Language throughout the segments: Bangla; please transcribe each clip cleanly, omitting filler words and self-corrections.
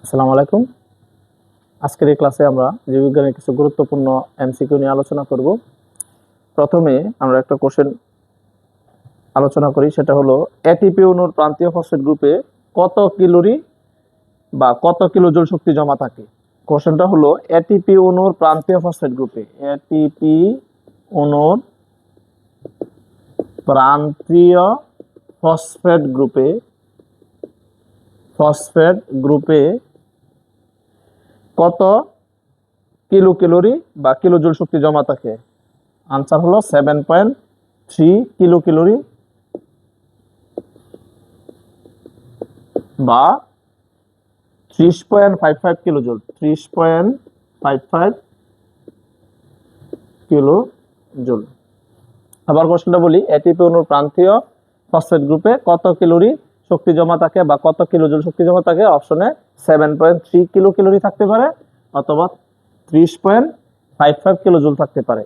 আসসালামু আলাইকুম। আজকের এই ক্লাসে আমরা জীববিজ্ঞানের কিছু গুরুত্বপূর্ণ এমসিকিউ নিয়ে আলোচনা করব। প্রথমে আমরা একটা কোশ্চেন আলোচনা করি, সেটা হলো এটিপি অণুর প্রান্তীয় ফসফেট গ্রুপে কত ক্যালোরি বা কত কিলোজুল শক্তি জমা থাকে। কোশ্চেনটা হলো এটিপি অণুর প্রান্তীয় ফসফেট গ্রুপে এটিপি অণুর প্রান্তীয় ফসফেট গ্রুপে কত ক্যালোরি বা কিলোজুল শক্তি জমা থাকে। আনসার হলো 7.3 ক্যালোরি বা 30.55 কিলোজুল। 30.55 কিলোজুল। আবার কোশ্চেনটা বলি, এটিপি অণুর প্রান্তীয় ফসফেট গ্রুপে কত ক্যালোরি শক্তি জমা থাকে বা কত কিলোজুল শক্তি জমা থাকে। অপশনে 7.3 ক্যালোরি থাকতে পারে অথবা 30.55 কিলোজুল থাকতে পারে।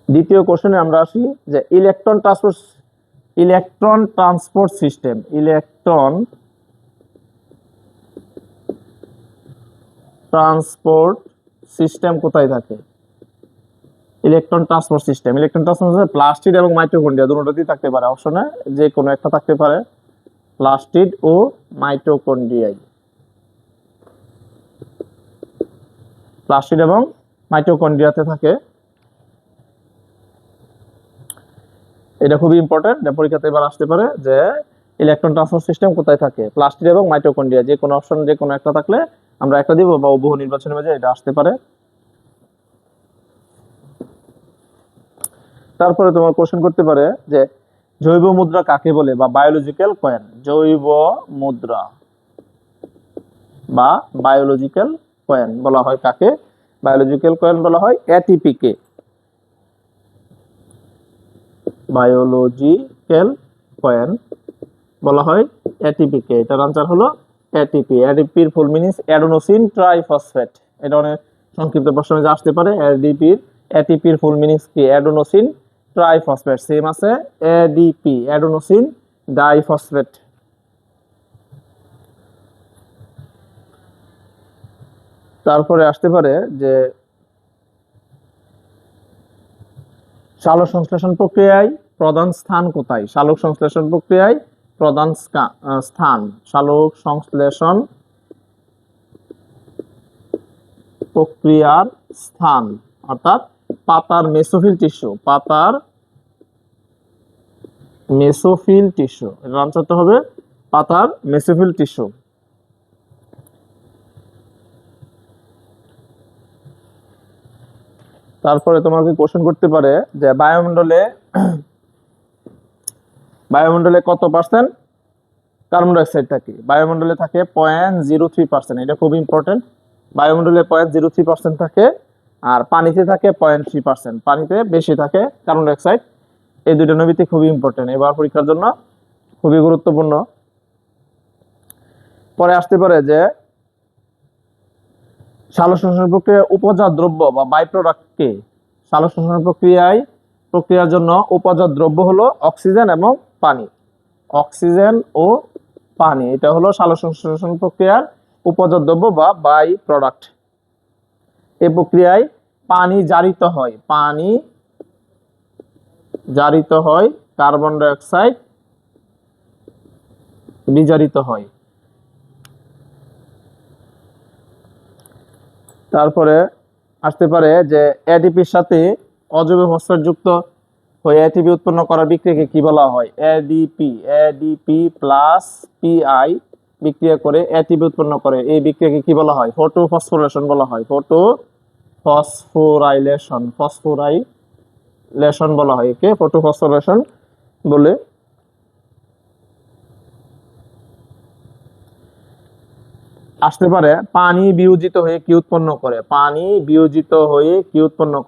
দ্বিতীয় কোশ্চেনে আমরা আসি যে ইলেকট্রন ট্রান্সপোর্ট সিস্টেম কোথায় থাকে। ইলেকট্রন ট্রান্সপোর্ট সিস্টেম প্লাস্টিড এবং মাইটোকন্ড্রিয়া দুটোতেই থাকতে পারে। অপশনে যে কোনো একটা থাকতে পারে, প্লাস্টিড ও মাইটোকন্ড্রিয়ায়। প্লাস্টিড এবং মাইটোকন্ড্রিয়াতে থাকে। এটা খুবই ইম্পর্টেন্ট, পরীক্ষাতে এবার আসতে পারে যে ইলেকট্রন ট্রান্সপোর্ট সিস্টেম কোথায় থাকে। প্লাস্টিড এবং মাইটোকন্ড্রিয়া যে কোনো অপশন, যে কোনো একটা থাকলে আমরা একটা দিব বা বহু নির্বাচনের মাঝে এটা আসতে পারে। তারপরে তোমার কোশ্চেন করতে পারে যে জৈব মুদ্রা কাকে বলে বা বায়োলজিক্যাল কয়েন। জৈব মুদ্রা বা বায়োলজিক্যাল কয়েন বলা হয় কাকে? বায়োলজিক্যাল কয়েন বলা হয় এটিপি কে। বায়োলজিক্যাল কয়েন বলা হয় এটিপি কে। এটার আনসার হলো এটিপি। এটিপির ফুল মিনিংস অ্যাডেনোসিন ট্রাইফসফেট। এটা অনেক সংক্ষিপ্ত প্রশ্নে আসতে পারে। এটিপির ফুল মিনিংস কি? Adenosine triphosphate. সেম আছে এডিপি, অ্যাডেনোসিন ডাইফসফেট। তারপরে আসতে পারে যে সালোক সংশ্লেষণ প্রক্রিয়ায় প্রধান স্থান কোথায়? সালোক সংশ্লেষণ প্রক্রিয়ায় প্রধান স্থান, সালোক সংশ্লেষণ প্রক্রিয়ার স্থান অর্থাৎ পাতার মেসোফিল টিস্যু। এর আনসারটা হবে পাতার মেসোফিল টিস্যু। তারপরে তোমাকে কোশ্চেন করতে পারে যে বায়ুমণ্ডলে কত পার্সেন্ট কার্বন ডাইঅক্সাইড থাকে। বায়ুমণ্ডলে থাকে 0.03%। এটা খুব ইম্পর্টেন্ট। বায়ুমণ্ডলে 0.03% থাকে আর পানিতে থাকে 0.3%। পানিতে বেশি থাকে কার্বন ডাইঅক্সাইড। এই দুটো নবীতে খুবই ইম্পর্টেন্ট, এবার পরীক্ষার জন্য খুবই গুরুত্বপূর্ণ। পরে আসতে পারে যে সালোক সংশ্লেষণ প্রক্রিয়ায় উপজাত দ্রব্য বা বাই প্রোডাক্ট কে? সালোক সংশ্লেষণ প্রক্রিয়ার জন্য উপজাত দ্রব্য হলো অক্সিজেন এবং পানি। অক্সিজেন ও পানি, এটা হলো সালোক সংশ্লেষণ প্রক্রিয়ার উপজাত দ্রব্য বা বাই প্রোডাক্ট। এই প্রক্রিয়ায় পানি জারিত হয়, কার্বন ডাইঅক্সাইড বিজারিত হয়। তারপরে আসতে পারে যে এটিপির সাথে অজৈব ফসফেট যুক্ত হয়ে এটিপি উৎপন্ন করার বিক্রিয়াকে কি বলা হয়? এডিপি প্লাস পিআই বিক্রিয়া করে এটিপি উৎপন্ন করে। এই বিক্রিয়াকে কি বলা হয়? ফটোফসফোরাইলেশন বলা হয়। ফসফোরাইলেশন বলা হয় একে, ফটোফসফোরাইলেশন বলে। আসতে পারে পানি বিয়োজিত হয়ে কি উৎপন্ন করে? পানি বিয়োজিত হয়ে কি উৎপন্ন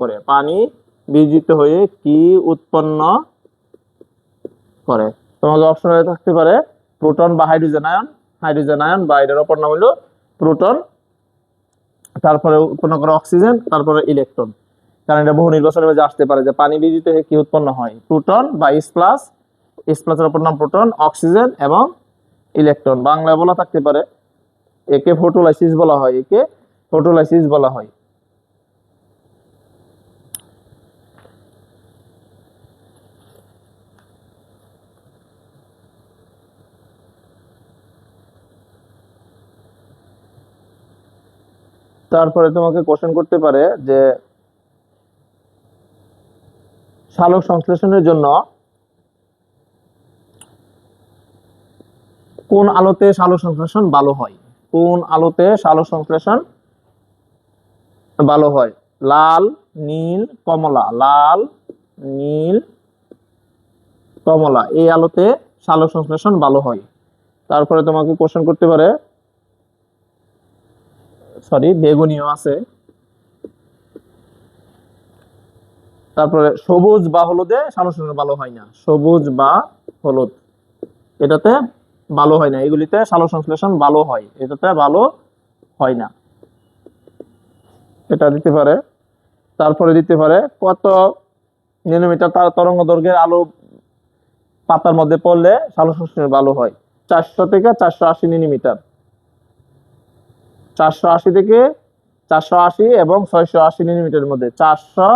করে? তোমাকে অপশনে থাকতে পারে প্রোটন বা হাইড্রোজেন আয়ন বা এটার অপর নাম হলো প্রোটন, তারপরে উৎপন্ন করে অক্সিজেন, তারপরে ইলেকট্রন। কারণ এটা বহু নির্বাচনের মধ্যে আসতে পারে যে পানি বিয়োজিত হয়ে কি উৎপন্ন হয়? প্রোটন বা H+, H+এর অপর নাম প্রোটন, অক্সিজেন এবং ইলেকট্রন। বাংলায় বলা থাকতে পারে একে ফটোলাইসিস বলা হয়, একে ফটোলাইসিস বলা হয়। তারপরে তোমাকে কোশ্চেন করতে পারে যে সালোক সংশ্লেষণের জন্য কোন আলোতে সালোক সংশ্লেষণ ভালো হয়, কোন আলোতে সালোক সংশ্লেষণ ভালো হয়? লাল, নীল, কমলা। লাল, নীল, কমলা এই আলোতে সালোক সংশ্লেষণ ভালো হয়। তারপরে তোমাকে কোশ্চেন করতে পারে, সরি বেগুনিও আছে। তারপরে সবুজ বা হলুদে সালোক সংশ্লেষণ ভালো হয় না, সবুজ বা হলুদ এটাতে ভালো হয় না, এগুলিতে সালোক সংশ্লেষণ ভালো হয়, এটাতে ভালো হয় না, এটা দিতে পারে। তারপরে দিতে পারে কত ন্যানোমিটার তরঙ্গ দৈর্ঘ্যের আলো পাতার মধ্যে পড়লে সালোক সংশ্লেষণ ভালো হয়? 400 থেকে 480 মিলিমিটার, 480 থেকে 480 এবং 680 মিলিমিটারের মধ্যে, 400,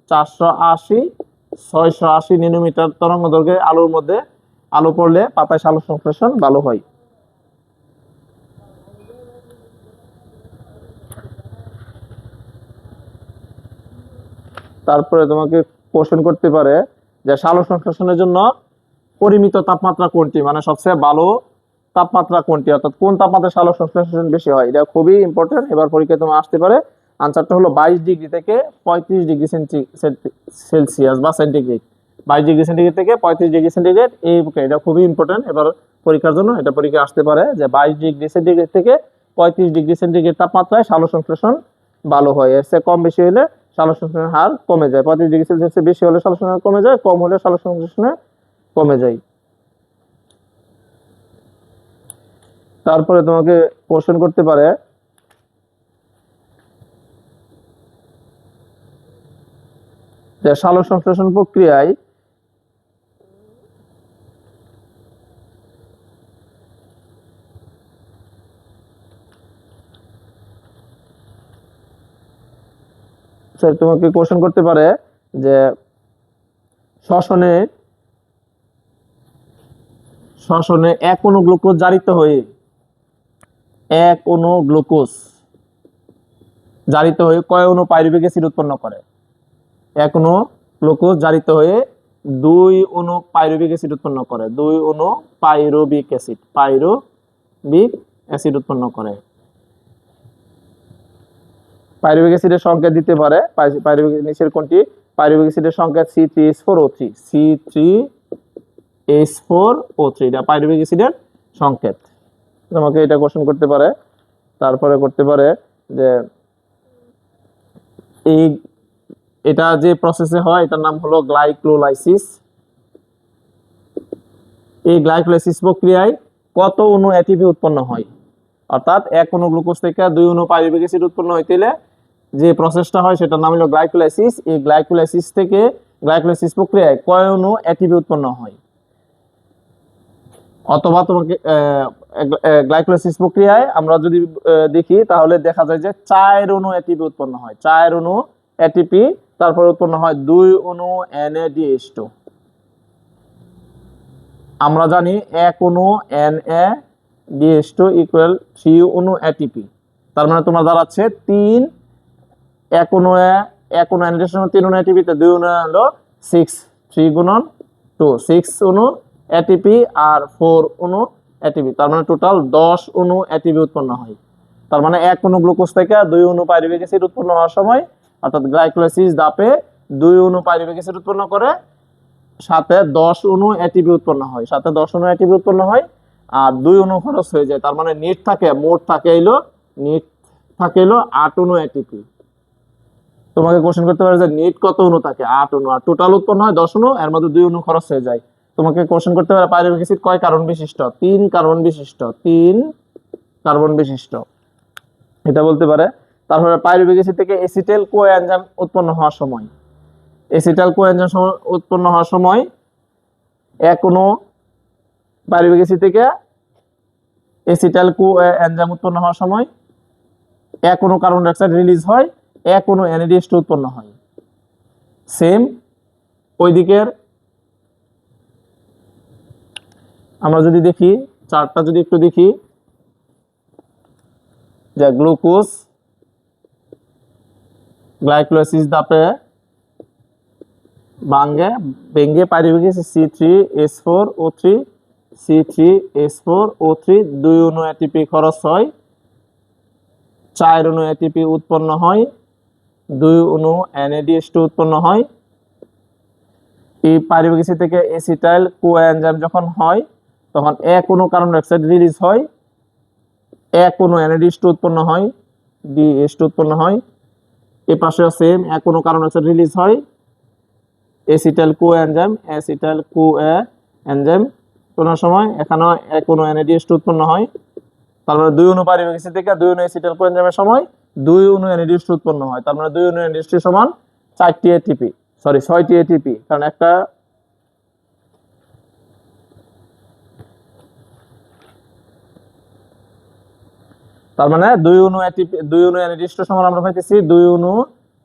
480, 680 মিলিমিটার তরঙ্গ দৈর্ঘ্যের আলোর মধ্যে আলো পড়লে পাতায় সালোক সংশ্লেষণ ভালো হয়। তারপরে তোমাকে কোশ্চেন করতে পারে যে সালোক সংশ্লেষণের জন্য পরিমিত তাপমাত্রা কোনটি, মানে সবচেয়ে ভালো তাপমাত্রা কোনটি, অর্থাৎ কোন তাপমাত্রায় সালোক সংশ্লেষণ বেশি হয়? এটা খুবই ইম্পর্টেন্ট, এবার পরীক্ষায় তোমার আসতে পারে। আনসারটা হলো 22 ডিগ্রি থেকে 35 ডিগ্রি সেলসিয়াস বা সেন্টিগ্রেড। 22 ডিগ্রি সেন্টিগ্রেড থেকে 35 ডিগ্রি সেন্টিগ্রেড, এটা খুবই ইম্পর্টেন্ট এবার পরীক্ষার জন্য, এটা পরীক্ষা আসতে পারে যে 22 ডিগ্রি সেন্টিগ্রেড থেকে 35 ডিগ্রি সেন্টিগ্রেড তাপমাত্রায় সালোক সংশ্লেষণ ভালো হয়। এর চেয়ে কম বেশি হলে সালোক সংশ্লেষণের হার কমে যায়। 35 ডিগ্রি সেলসিয়াসের বেশি হলে সালোক সংশ্লেষণ কমে যায়, কম হলে সালোক সংশ্লেষণ কমে যায়। তারপরে তোমাকে কোশ্চেন করতে পারে যে সালোক সংশ্লেষণ প্রক্রিয়ায় তোমাকে কোশ্চেন করতে পারে যে শ্বসনে শ্বসনে এক অণু গ্লুকোজ জারিত হয়ে কয় অণু পাইরুভিক অ্যাসিড উৎপন্ন করে? এক অণু গ্লুকোজ জারিত হয়ে 2 অণু পাইরুভিক অ্যাসিড উৎপন্ন করে, 2 অণু পাইরুভিক অ্যাসিড উৎপন্ন করে। পাইরুভিক অ্যাসিডের সংকেত দিতে পারে, পাইরুভিক নিচের কোনটি? পাইরুভিক অ্যাসিডের সংকেত C3H4O3, C3H4O3 এটা পাইরুভিক অ্যাসিডের সংকেত। তোমাকে এটা কোশ্চেন করতে পারে। তারপরে করতে পারে যে এটা যে প্রসেসে হয় এটার নাম হলো গ্লাইকোলাইসিস। এই গ্লাইকোলাইসিস প্রক্রিয়ায় কত অণু এটিপি উৎপন্ন হয়? অর্থাৎ এক অণু গ্লুকোজ থেকে 2 অণু পাইরুভিক অ্যাসিড উৎপন্ন হইতে যে প্রসেসটা হয় সেটার নাম হলো গ্লাইকোলাইসিস। এই গ্লাইকোলাইসিস প্রক্রিয়ায় কয় অণু এটিপি উৎপন্ন হয়? অথবা তোমাকে গ্লাইকোলাইসিস প্রক্রিয়ায় আমরা যদি দেখি তাহলে দেখা যায় যে 4 অণু এটিপি উৎপন্ন হয়, 4 অণু এটিপি, তারপর উৎপন্ন হয় 2 অণু NADH2। আমরা জানি 1 অণু NADH2 ইকুয়াল 3 অণু এটিপি, তার মানে তোমার দাঁড়াচ্ছে 1 অণু NADH2 3 অণু এটিপি তে 2 অণু হলো 6, 3 গুণন 2, 6 অণু এটিপি আর 4 অণু এটিপি, তার মানে টোটাল 10 অণু এটিপি উৎপন্ন হয়। তার মানে 1 অণু গ্লুকোজ থেকে 2 অণু পাইরুভিক অ্যাসিড উৎপন্ন হওয়ার সময়, অর্থাৎ গ্লাইকোলাইসিস ধাপে 2 অণু পাইরুভিক অ্যাসিড উৎপন্ন করে, সাথে 10 অণু এটিপি উৎপন্ন হয়, আর 2 অণু খরচ হয়ে যায়। তার মানে মোট থাকে 8 অণু এটিপি। তোমাকে কোশ্চেন করতে পারে যে নেট কত অণু থাকে? 8 অণু, আর টোটাল উৎপন্ন হয় 10 অণু, এর মধ্যে 2 অণু খরচ হয়ে যায়। তোমাকে কোশ্চেন করতে পারে পাইরুভিক অ্যাসিড কয় কার্বন বিশিষ্ট? 3 কার্বন বিশিষ্ট, এটা বলতে পারে। তারপরে পাইরুভিক অ্যাসিড থেকে এসিটাইল কোএনজাইম উৎপন্ন হওয়ার সময় এক অণু পাইরুভিক অ্যাসিড থেকে এসিটাইল কো এনজাইম উৎপন্ন হওয়ার সময় এক অণু কার্বন ডাই অক্সাইড রিলিজ হয়, এক অণু NADH2 উৎপন্ন হয়। সেম ওই দিকের আমরা যদি দেখি চার্টটা যদি একটু দেখি, যে গ্লুকোজ গ্লাইকোলাইসিস ধাপে ভেঙে পাইরুভেট C3H4O3 C3H4O3 2 অণু ATP খরচ হয়, 4 অণু ATP উৎপন্ন হয়, 2 অণু NADH2 উৎপন্ন হয়। এই পাইরুভেট থেকে এসিটাইল কো এনজাইম যখন হয় তখন এক অণু কার্বন ডাই অক্সাইড রিলিজ হয়, এক অণু NADH2 উৎপন্ন হয়, DH2 উৎপন্ন হয়। এই পাশেও সেম এক অণু কার্বন ডাই অক্সাইড রিলিজ হয়, এসিটাইল কো এনজাইম কোন সময় এখানেও এক অণু NADH2 উৎপন্ন হয়। তারপরে 2 অণু পাইরুভেট থেকে 2 অণু এসিটাইল কো এনজাইমের সময় 2 অণু NADH2 উৎপন্ন হয়। তার মানে 2 অণু NADH2 সমান 4টি ATP, সরি 6টি ATP, কারণ একটা তার মানে 2 অণু ATP 2 অণু NADH2 সমান আমরা পাইতেছি 2 অণু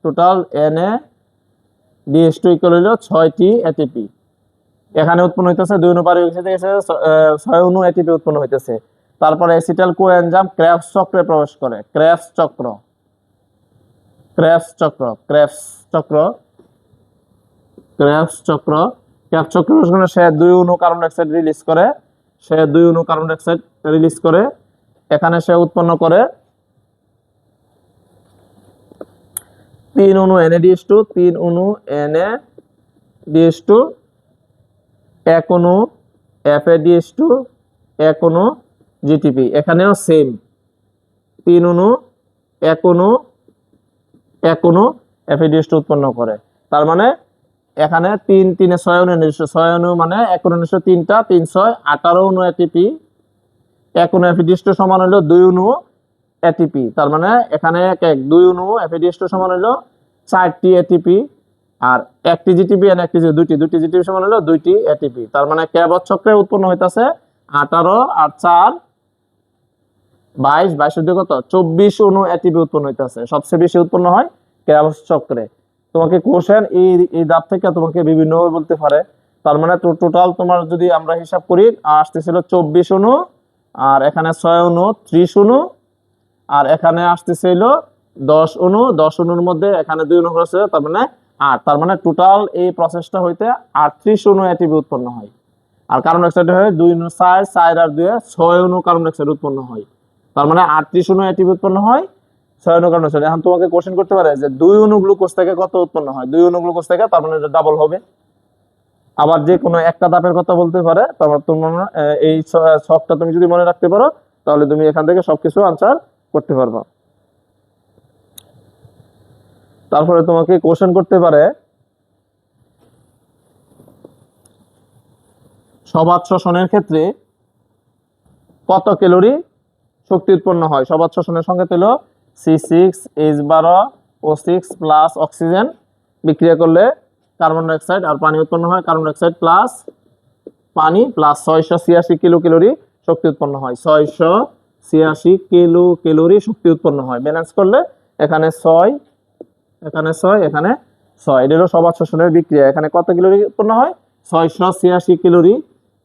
টোটাল NADH2 ইকুয়াল হলো 6টি ATP। এখানে উৎপন্ন হইতেছে 2 অণু পাইরুভেট থেকে 6 অণু ATP উৎপন্ন হইতেছে। তারপরে এসিটাইল কো এনজাইম ক্রেবস চক্রে প্রবেশ করে। ক্রেবস চক্র সে 2 অণু কার্বন ডাই অক্সাইড রিলিজ করে, এখানে সে উৎপন্ন করে 3 অণু NADH2, 3 অণু NADH2, 1 অণু FADH2, 1 অণু GTP। এখানেও সেম 3 অণু 1 অণু FADH2 উৎপন্ন করে। তার মানে এখানে 3 3 6 অণু NADH2, 6 অণু মানে 1 অণু NADH2 3টা, 3 6 18 অণু ATP, 1 অণু FADH2 সমান হলো 2 অণু ATP। তার মানে এখানে 2 অণু FADH2 সমান হলো 4টি ATP, আর একটি GTP আর একটি দুইটি GTP সমান হলো 2টি ATP। তার মানে ক্রেবস চক্রে উৎপন্ন হইতাছে 18 আর 4 22, 22 কত 24 অণু ATP উৎপন্ন হইতাছে। সবচেয়ে বেশি উৎপন্ন হয় ক্রেবস চক্রে। তোমাকে কোশ্চেন এই ধাপ থেকে তোমাকে বিভিন্ন ভাবে বলতে পারে। তার মানে টোটাল তোমার যদি আমরা হিসাব করি আসতেছিল 24 অণু, আর এখানে 6 অণু 30 অণু, আর এখানে আসতেছিল 10 অণু, 10 অণুর মধ্যে এখানে 2 অণু আছে, তার মানে 8। তার মানে টোটাল এই প্রসেসটা হইতে 38 অণু ATP উৎপন্ন হয়। আর কার্বন ডাই অক্সাইড হয় 2 অণু 4 4 আর 2 6 অণু কার্বন ডাই অক্সাইড উৎপন্ন হয়। তার মানে 38 অণু ATP উৎপন্ন হয়, 6 অণু কার্বন ডাই অক্সাইড। এখন তোমাকে কোশ্চেন করতে পারে যে 2 অণু গ্লুকোজ থেকে কত উৎপন্ন হয়, 2 অণু গ্লুকোজ থেকে, তার মানে এটা ডাবল হবে। আবার যে কোনো একটা ধাপের কথা বলতে পারে। তারপর তোমার এই ছকটা তুমি যদি মনে রাখতে পারো তাহলে তুমি এখান থেকে সবকিছু আনসার করতে পারবা। তারপরে তোমাকে কোশ্চেন করতে পারে সবাত শোষণের ক্ষেত্রে কত ক্যালোরি শক্তি উৎপন্ন হয়। সবাত শোষণের সংকেত হলো C6H12O6 প্লাস অক্সিজেন বিক্রিয়া করলে কার্বন ডাই অক্সাইড আর পানি উৎপন্ন হয়। কার্বন ডাই অক্সাইড প্লাস পানি প্লাস 686 কিলো ক্যালোরি শক্তি উৎপন্ন হয়। 686 কিলো ক্যালোরি শক্তি উৎপন্ন হয়। ব্যালেন্স করলে এখানে 6 এখানে 6 এখানে 6, এটা হলো সবাত শোষণের বিক্রিয়া। এখানে কত ক্যালোরি উৎপন্ন হয়, 686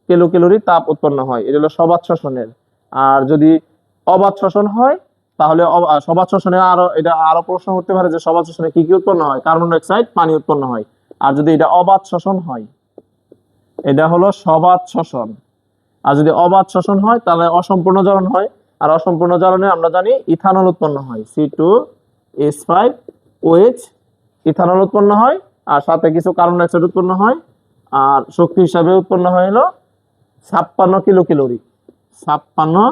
কিলো ক্যালোরি তাপ উৎপন্ন হয়। এটা হলো সবাত শোষণের। আর যদি অবাত শোষণ হয় তাহলে সবাত শোষণে আরো প্রশ্ন করতে পারে যে সবাত শোষণে কি কি উৎপন্ন হয়, কার্বন ডাই অক্সাইড পানি উৎপন্ন হয়। আর যদি এটা অবাত শোষণ হয়, এটা হলো সবাত শোষণ। আর যদি অবাত শোষণ হয় তাহলে অসম্পূর্ণ জ্বলন হয়। আর অসম্পূর্ণ জ্বলনে আমরা জানি ইথানল উৎপন্ন হয়, C2H5OH ইথানল উৎপন্ন হয়, আর সাথে কিছু কার্বন ডাই অক্সাইড উৎপন্ন হয়। আর শক্তি হিসাবে উৎপন্ন হয় হলো 56 কিলো ক্যালোরি। 56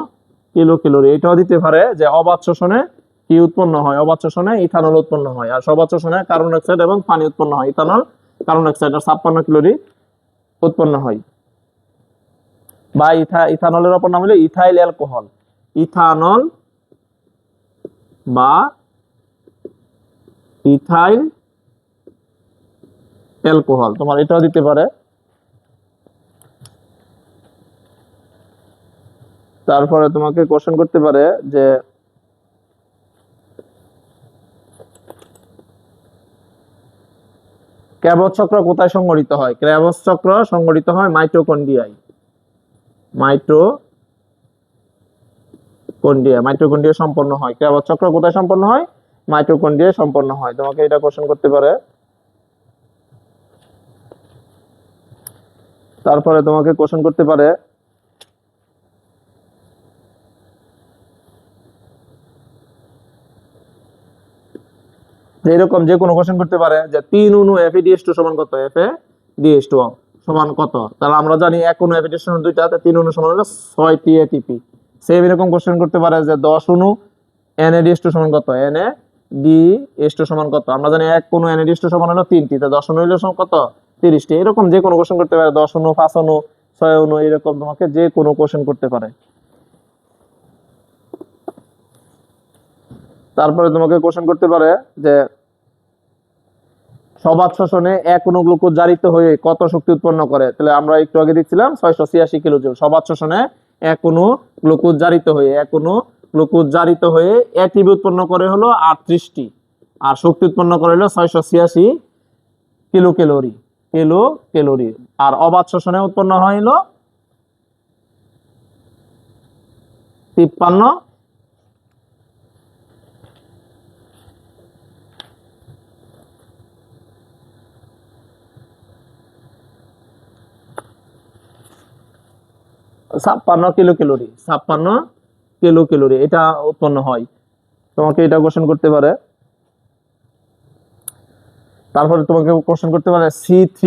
kilo calorie. এটাও দিতে পারে যে অবাত শোষণে কি উৎপন্ন হয়, অবাত শোষণে ইথানল উৎপন্ন হয়, আর সবাত শোষণে কার্বন ডাই অক্সাইড এবং পানি উৎপন্ন হয়। ইথানল কার্বন ডাই অক্সাইড আর 56 ক্যালোরি উৎপন্ন হয়। বা ইথানলের অপর নাম হলো ইথাইল অ্যালকোহল। ইথানল বা ইথাইল অ্যালকোহল তোমার এটাও দিতে পারে। তারপরে তোমাকে কোশ্চেন করতে পারে যে ক্র্যাবস চক্র কোথায় সংঘটিত হয়? ক্র্যাবস চক্র সংঘটিত হয় মাইটোকন্ড্রিয়ায়। মাইটোকন্ড্রিয়া সম্পন্ন হয়। ক্র্যাবস চক্র কোথায় সম্পন্ন হয়? মাইটোকন্ড্রিয়ায় সম্পন্ন হয়। তোমাকে এটা কোশ্চেন করতে পারে। তারপরে তোমাকে কোশ্চেন করতে পারে যে এরকম যে কোনো কোশ্চেন করতে পারে যে 3 অণু FeDH2 সমান কত? FeDH2 সমান কত? তাহলে আমরা জানি এক অণু FeDH2 সমান 2টা, 3 অণু সমান হলো 6টি ATP। সেম এরকম কোশ্চেন করতে পারে যে 10 অণু NADH2 সমান কত? NADH2 সমান কত? আমরা জানি এক অণু NADH2 সমান হলো 3টি, তো 10 অণু হলো সমান কত? 30টি। এরকম যে কোনো কোশ্চেন করতে পারে, 10 অণু, 5 অণু, 6 অণু, এরকম তোমাকে যে কোনো কোশ্চেন করতে পারে। তারপরে তোমাকে কোশ্চেন করতে পারে যে সবাত শোষণে এক অণু গ্লুকোজ জারিত হয়ে কত শক্তি উৎপন্ন করে? তাহলে আমরা একটু আগে দেখছিলাম 686 কিলো জুল। সবাত শোষণে এক অণু গ্লুকোজ জারিত হয়ে এটিপি উৎপন্ন করে হলো 38টি, আর শক্তি উৎপন্ন করে হলো 686 কিলো ক্যালোরি। আর অবাত শোষণে উৎপন্ন হয় হলো 53 কিলো ক্যালোরি এটা উৎপন্ন হয়। তোমাকে এটা কোশ্চেন করতে পারে। তারপরে তোমাকে কোশ্চেন করতে পারে C3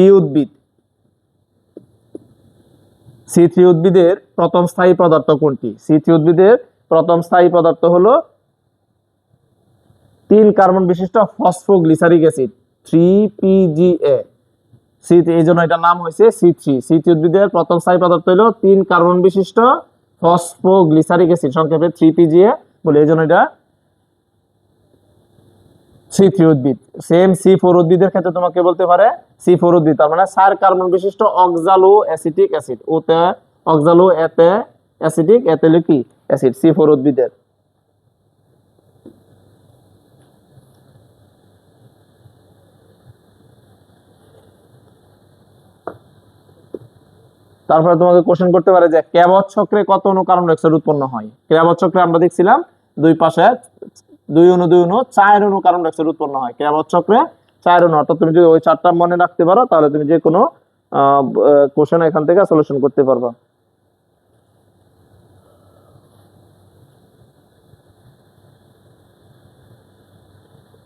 উদ্ভিদের প্রথম স্থায়ী পদার্থ কোনটি? C3 উদ্ভিদের প্রথম স্থায়ী পদার্থ হলো 3 কার্বন বিশিষ্ট ফসফোগ্লিসারিক অ্যাসিড 3PGA। এই জন্য এটার নাম হয়েছে C3 উদ্ভিদের প্রথম স্থায়ী পদার্থ হলো 3 কার্বন বিশিষ্ট ফসফোগ্লিসারিক অ্যাসিড, সংক্ষেপে 3PGA বলে, এই জন্য এটা C3 উদ্ভিদ। সেম C4 উদ্ভিদের ক্ষেত্রে তোমাকে বলতে পারে C4 উদ্ভিদ, তার মানে 4 কার্বন বিশিষ্ট অক্সালো অ্যাসিটিক অ্যাসিড, ওতে অক্সালো, এতে অ্যাসিটিক, এতে কি অ্যাসিড, C4 উদ্ভিদের। তারপরে তোমাকে কোশ্চেন করতে পারে যে ক্র্যাবস চক্রে কত অণু কার্বন ডাই অক্সাইড উৎপন্ন হয়? ক্র্যাবস চক্রে আমরা দেখছিলাম দুই পাশে 2 অণু 4 অণু কার্বন ডাই অক্সাইড উৎপন্ন হয়। ক্র্যাবস চক্রে 4 অণু, অর্থাৎ তুমি যদি ওই 4টা মনে রাখতে পারো তাহলে তুমি যে কোনো কোশ্চেন এখান থেকে সলিউশন করতে পারবা।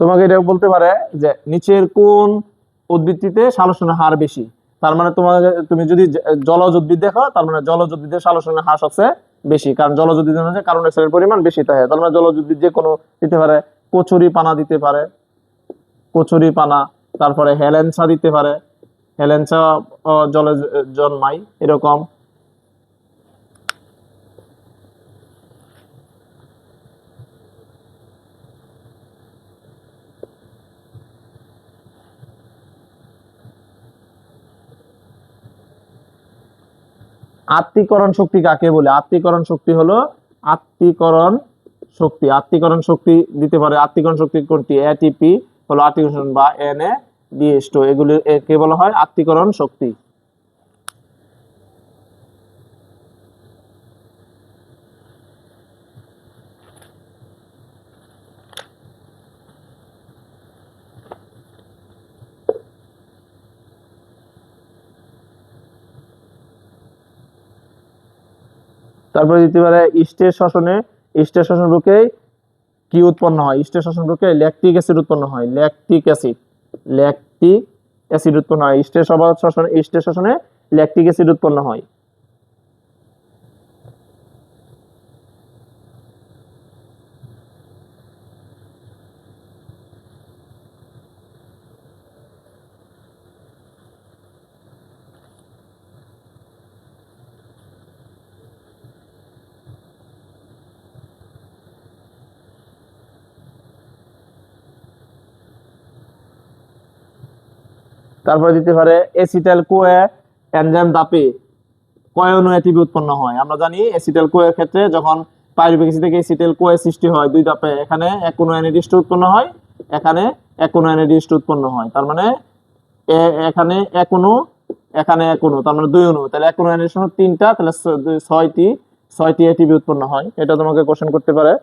তোমাকে এটা বলতে পারে যে নিচের কোন উদ্ভিদটিতে সালোকসংশ্লেষণের হার বেশি? তার মানে তুমি যদি জলজ উদ্ভিদ দেখো, তার মানে জলজ উদ্ভিদের সালোকসংশ্লেষণের হার সবচেয়ে বেশি, কারণ জলজ উদ্ভিদের মধ্যে কার্বন ডাই অক্সাইডের পরিমাণ বেশি থাকে। তার মানে জলজ উদ্ভিদ যে কোনো দিতে পারে, কচুরি পানা দিতে পারে, তারপরে হেলেঞ্চা দিতে পারে, হেলেঞ্চা জলে জন্মায় এরকম। আত্তীকরণ শক্তি কাকে বলে? আত্তীকরণ শক্তি দিতে পারে। আত্তীকরণ শক্তি কোনটি? এটিপি হলো আত্তীকরণ, বা NADH2, এগুলি কে বলা হয় আত্তীকরণ শক্তি। তারপরে দিতে পারে ইস্টের শ্বসন রোধে কি উৎপন্ন হয়? ইস্টের শ্বসন রোধে ল্যাকটিক অ্যাসিড উৎপন্ন হয়। ল্যাকটিক অ্যাসিড উৎপন্ন হয়। ইস্টের শ্বসনে ল্যাকটিক অ্যাসিড উৎপন্ন হয়। তারপরে দিতে পারে এসিটাইল কোয়ে এনজাইম ধাপে কয় অণু এটিপি উৎপন্ন হয়? আমরা জানি এসিটাইল কো এর ক্ষেত্রে যখন পাইরুভিক অ্যাসিড থেকে এসিটাইল কো এর সৃষ্টি হয় দুই ধাপে, এখানে এক অণু NADH উৎপন্ন হয়, এখানে এক অণু NADH উৎপন্ন হয়। তার মানে এখানে এক অণু, এখানে এক অণু, তার মানে দুই অণু, তাহলে এক অণু NADH তিনটা, তাহলে ছয়টি এটিপি উৎপন্ন হয়। এটা তোমাকে কোশ্চেন করতে পারে।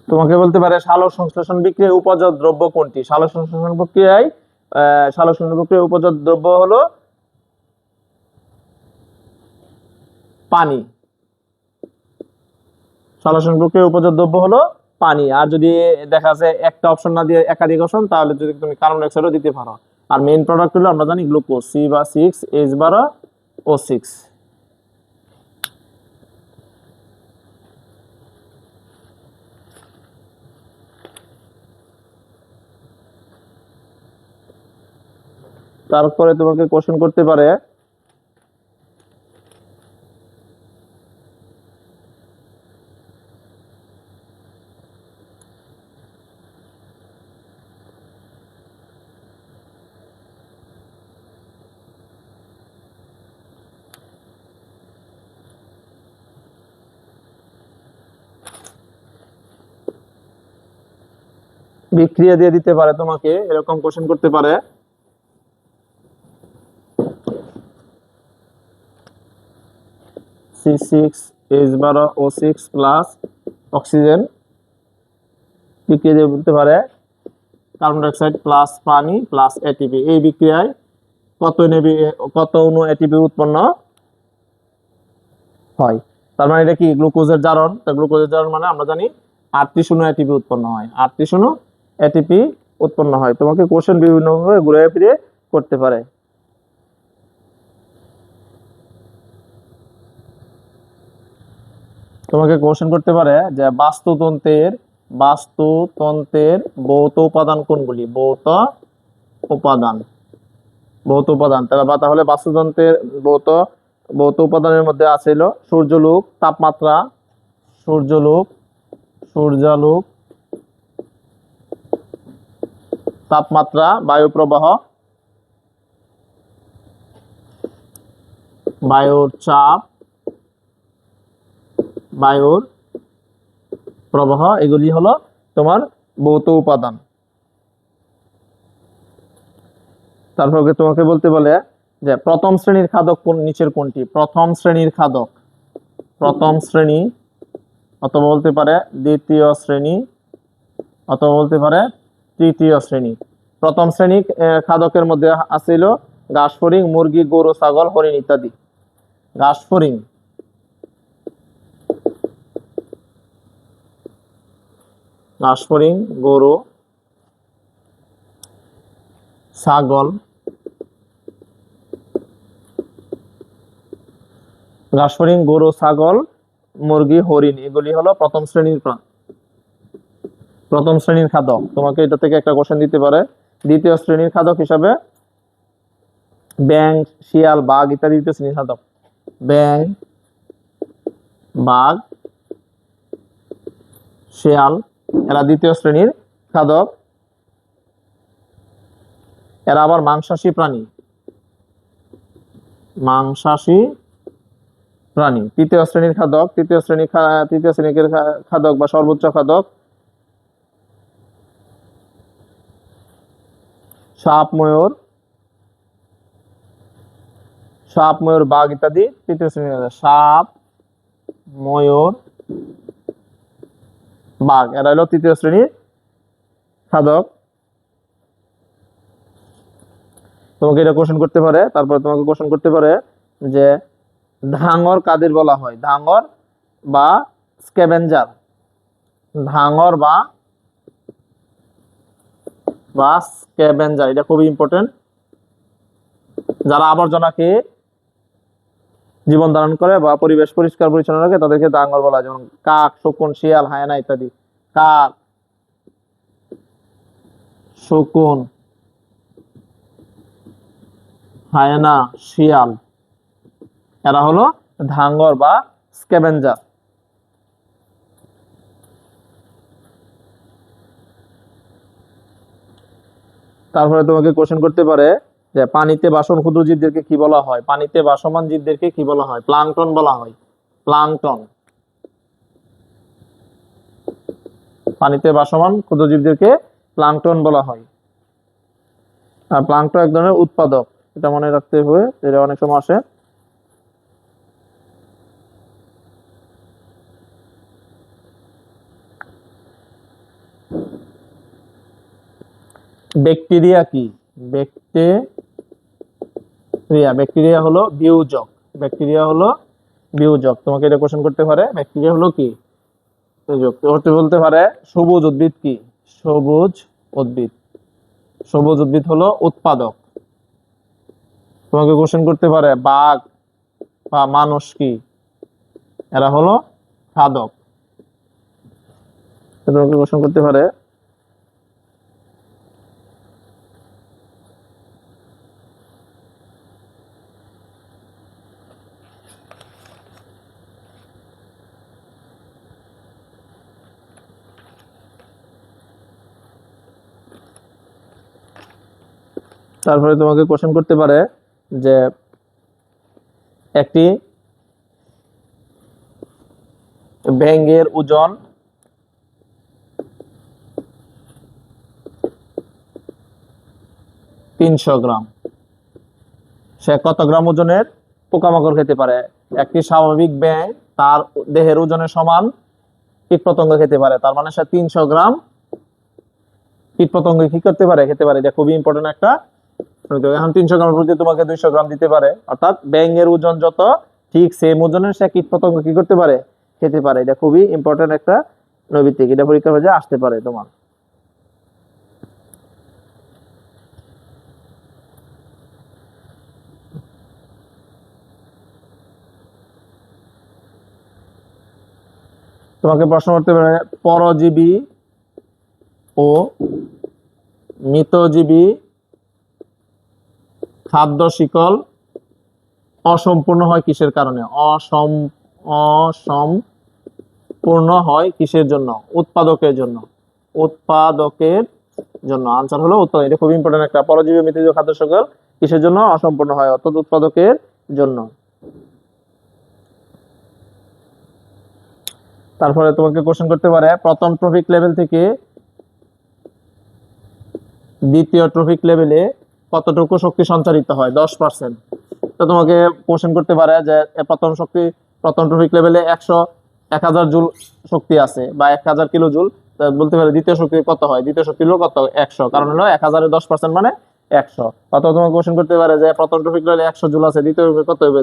তোমাকে বলতে পারে সালোক সংশ্লেষণ বিক্রিয়ায় উপজাত দ্রব্য কোনটি? সালোক সংশ্লেষণ প্রক্রিয়ায় উপজাত দ্রব্য হলো পানি। সালোক সংশ্লেষণ প্রক্রিয়ায় উপজাত দ্রব্য হলো পানি। আর যদি দেখা যায় একটা অপশন না দিয়ে একাধিক অপশন, তাহলে যদি তুমি কার্বন ডাই অক্সাইডও দিতে পারো। আর মেইন প্রোডাক্ট হলো আমরা জানি গ্লুকোজ, C/6H12O6। তারপরে তোমাকে কোশ্চেন করতে পারে বিক্রিয়া দিয়ে দিতে পারে, তোমাকে এরকম কোশ্চেন করতে পারে। C6H12O6 প্লাস অক্সিজেন বিক্রিয়া দিয়ে বলতে পারে কার্বন ডাই অক্সাইড প্লাস পানি প্লাস এটিপি। এই বিক্রিয়ায় কত অণু এটিপি উৎপন্ন হয়? তার মানে এটা কি গ্লুকোজের জারণ। গ্লুকোজের জারণ মানে আমরা জানি 38 অণু এটিপি উৎপন্ন হয়, 38 অণু এটিপি উৎপন্ন হয়। তোমাকে কোশ্চেন বিভিন্ন ভাবে ঘুরে ফিরে করতে পারে। তোমাকে কোশ্চেন করতে পারে যে বাস্তুতন্ত্রের ভৌত উপাদান কোনগুলি? ভৌত উপাদান তাহলে বাস্তুতন্ত্রের ভৌত উপাদানের মধ্যে আছে সূর্যালোক, তাপমাত্রা, তাপমাত্রা, বায়ু প্রবাহ, বায়ুর চাপ, বায়ুর প্রবাহ, এগুলি হলো তোমার ভৌত উপাদান। তারপরে তোমাকে বলতে বলে যে প্রথম শ্রেণীর খাদক নিচের কোনটি? প্রথম শ্রেণী অথবা বলতে পারে দ্বিতীয় শ্রেণী অথবা বলতে পারে তৃতীয় শ্রেণী। প্রথম শ্রেণী খাদকের মধ্যে আছিল ঘাস ফড়িং, মুরগি, গরু, ছাগল, হরিণ ইত্যাদি। ঘাস ফড়িং, গরু, ছাগল, মুরগি, হরিণ, এগুলি হলো প্রথম শ্রেণীর খাদক। তোমাকে এটা থেকে একটা কোশ্চেন দিতে পারে। দ্বিতীয় শ্রেণীর খাদক হিসাবে ব্যাঙ, শিয়াল, বাঘ ইত্যাদি দ্বিতীয় শ্রেণীর খাদক। ব্যাঙ, বাঘ, শিয়াল এরা দ্বিতীয় শ্রেণীর খাদক। এরা আবার মাংসাশী প্রাণী। তৃতীয় শ্রেণীর খাদক বা সর্বোচ্চ খাদক সাপ, ময়ূর, বাঘ ইত্যাদি তৃতীয় শ্রেণীর। সাপ, ময়ূর, বাঘ এরা হলো তৃতীয় শ্রেণীর খাদক। তোমাকে এটা কোশ্চেন করতে পারে। তারপর তোমাকে কোশ্চেন করতে পারে যে ধাঙর কাদের বলা হয়? ধাঙর বা স্ক্যাভেঞ্জার। এটা খুবই ইম্পর্টেন্ট। যারা আবর্জনাকে জীবন ধারণ করে বা পরিবেশ পরিষ্কার পরিচ্ছন্ন রাখে তাদেরকে ধাঙর বলা হয়। যেমন কাক, শকুন, শিয়াল, হায়না ইত্যাদি। কাক, শকুন, হায়না, শিয়াল, এরা হলো ধাঙ্গর বা স্ক্যাভেঞ্জার। তারপরে তোমাকে কোশ্চেন করতে পারে যে পানিতে ভাসমান ক্ষুদ্র জীবদেরকে কি বলা হয়? পানিতে ভাসমান জীবদেরকে কি বলা হয়? প্লাঙ্কটন বলা হয়। প্লাঙ্কটন। পানিতে ভাসমান ক্ষুদ্র জীবদেরকে প্লাঙ্কটন বলা হয়। আর প্লাঙ্কটন এক ধরনের উৎপাদক, এটা মনে রাখতে হবে, এটা অনেক সময় আসে। ব্যাকটেরিয়া কি? ব্যাকটেরিয়া হলো বিয়োজক। ব্যাকটেরিয়া হলো বিয়োজক। তোমাকে এটা কোশ্চেন করতে পারে, ব্যাকটেরিয়া হলো কি? বিয়োজক। তো বলতে পারে সবুজ উদ্ভিদ কি? সবুজ উদ্ভিদ। সবুজ উদ্ভিদ হলো উৎপাদক। তোমাকে কোশ্চেন করতে পারে বাঘ বা মানুষ কি? এরা হলো খাদক। তোমাকে কোশ্চেন করতে পারে। তারপরে তোমাকে কোশ্চেন করতে পারে যে একটি ব্যাঙের ওজন 300 গ্রাম, সে কত গ্রাম ওজনের পোকামাকড় খেতে পারে? একটি স্বাভাবিক ব্যাঙ তার দেহের ওজনের সমান কীটপতঙ্গ খেতে পারে, তার মানে সে 300 গ্রাম কীটপতঙ্গ কি করতে পারে? খেতে পারে। এটা খুবই ইম্পর্টেন্ট একটা। এখন 300 গ্রাম প্রতি তোমাকে 200 গ্রাম দিতে পারে, অর্থাৎ ব্যাঙের ওজন যত ঠিক সেম ওজনের সে কীটপতঙ্গ কি করতে পারে? খেতে পারে। এটা খুবই ইম্পর্টেন্ট একটা নৈবিত্তিক, এটা পরীক্ষার হয়ে আসতে পারে তোমার। তোমাকে প্রশ্ন করতে পারে পরজীবী ও মৃতজীবী খাদ্য শিকল অসম্পূর্ণ হয় কিসের কারণে? অসম্পূর্ণ হয় কিসের জন্য? উৎপাদকের জন্য। উৎপাদকের জন্য। আনসার হলো উৎপাদক। এটা খুব ইম্পর্টেন্ট একটা। পরজীবী ও মৃতজীবী খাদ্য শিকল কিসের জন্য অসম্পূর্ণ হয়? অর্থাৎ উৎপাদকের জন্য। তারপরে তোমাকে কোশ্চেন করতে পারে প্রথম ট্রফিক লেভেল থেকে দ্বিতীয় ট্রফিক লেভেলে কতটুকু শক্তি সঞ্চারিত হয়? 10%। তো তোমাকে কোশ্চেন করতে পারে যে প্রথম ট্রফিক লেভেলে 1000 জুল শক্তি আছে বা 1000 কিলো জুল, বলতে পারে দ্বিতীয় শক্তি কত হয়? দ্বিতীয় শক্তি হলো কত? 100। কারণ হলো 1000 এর 10% মানে 100। অথবা তোমাকে কোশ্চেন করতে পারে যে প্রথম ট্রফিক লেভেলে 100 জুল আছে, দ্বিতীয় কত হবে?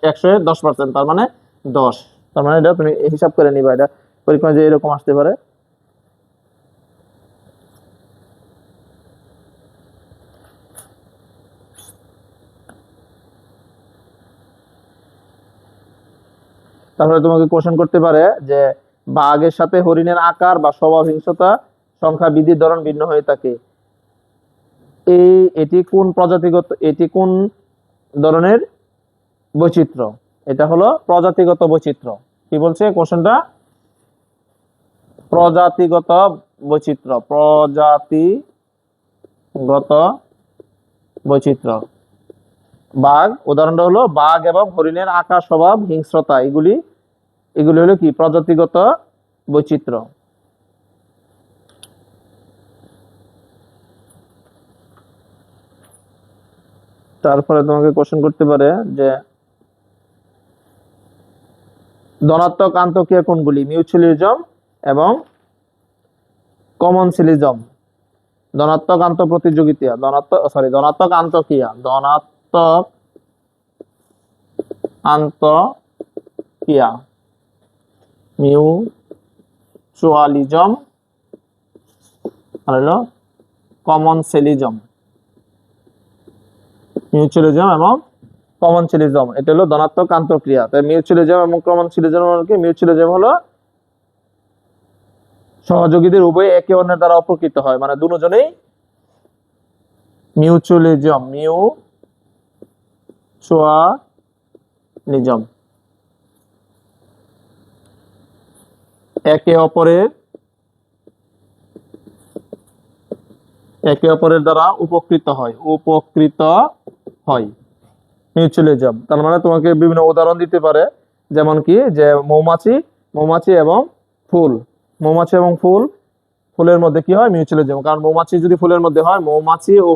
100 এর 10%, তার মানে 10। তার মানে এটা তুমি হিসাব করে নিবা। এটা পরীক্ষা যে এরকম আসতে পারে। তারপরে তোমাকে কোশ্চেন করতে পারে যে বাঘের সাথে হরিণের আকার বা স্বভাব হিংস্রতা সংখ্যা বৃদ্ধির ধরন ভিন্ন হয়ে থাকে। এটি কোন ধরনের বৈচিত্র্য? এটা হলো প্রজাতিগত বৈচিত্র্য। কি বলছে কোশ্চেনটা? প্রজাতিগত বৈচিত্র্য। প্রজাতিগত বৈচিত্র্য। বাঘ, উদাহরণটা হলো বাঘ এবং হরিণের আকার, স্বভাব, হিংস্রতা, এগুলি হলো কি? প্রজাতিগত বৈচিত্র্য। তারপরে তোমাকে কোশ্চেন করতে পারে যে ধনাত্মক আন্তঃক্রিয়া কোনগুলি? মিউচুয়ালিজম এবং কমনসিলিজম। ধনাত্মক আন্তঃপ্রতিযোগিতা, ধনাত্মক আন্তঃক্রিয়া, ধনাত্মক আন্তঃক্রিয়া মিউচুয়ালিজম আর হলো কমনসিলিজম। মিউচুয়ালিজম এবং কমনসিলিজম, এটা হলো ধনাত্মক আন্তঃক্রিয়া। তাই মিউচুয়ালিজম এবং কমনসিলিজম কি? মিউচুয়ালিজম হলো সহযোগীদের উভয় একে অন্যের দ্বারা উপকৃত হয়, মানে দুজনেই মিউচুয়ালিজম। মিউচুয়ালিজম। একে অপরের দ্বারা উপকৃত হয় মিউচুয়ালিজম। তার মানে তোমাকে বিভিন্ন উদাহরণ দিতে পারে, যেমন কি যে মৌমাছি এবং ফুল, ফুলের মধ্যে কি হয় মিউচুয়ালিজম। কারণ মৌমাছি যদি ফুলের মধ্যে হয়, মৌমাছি ও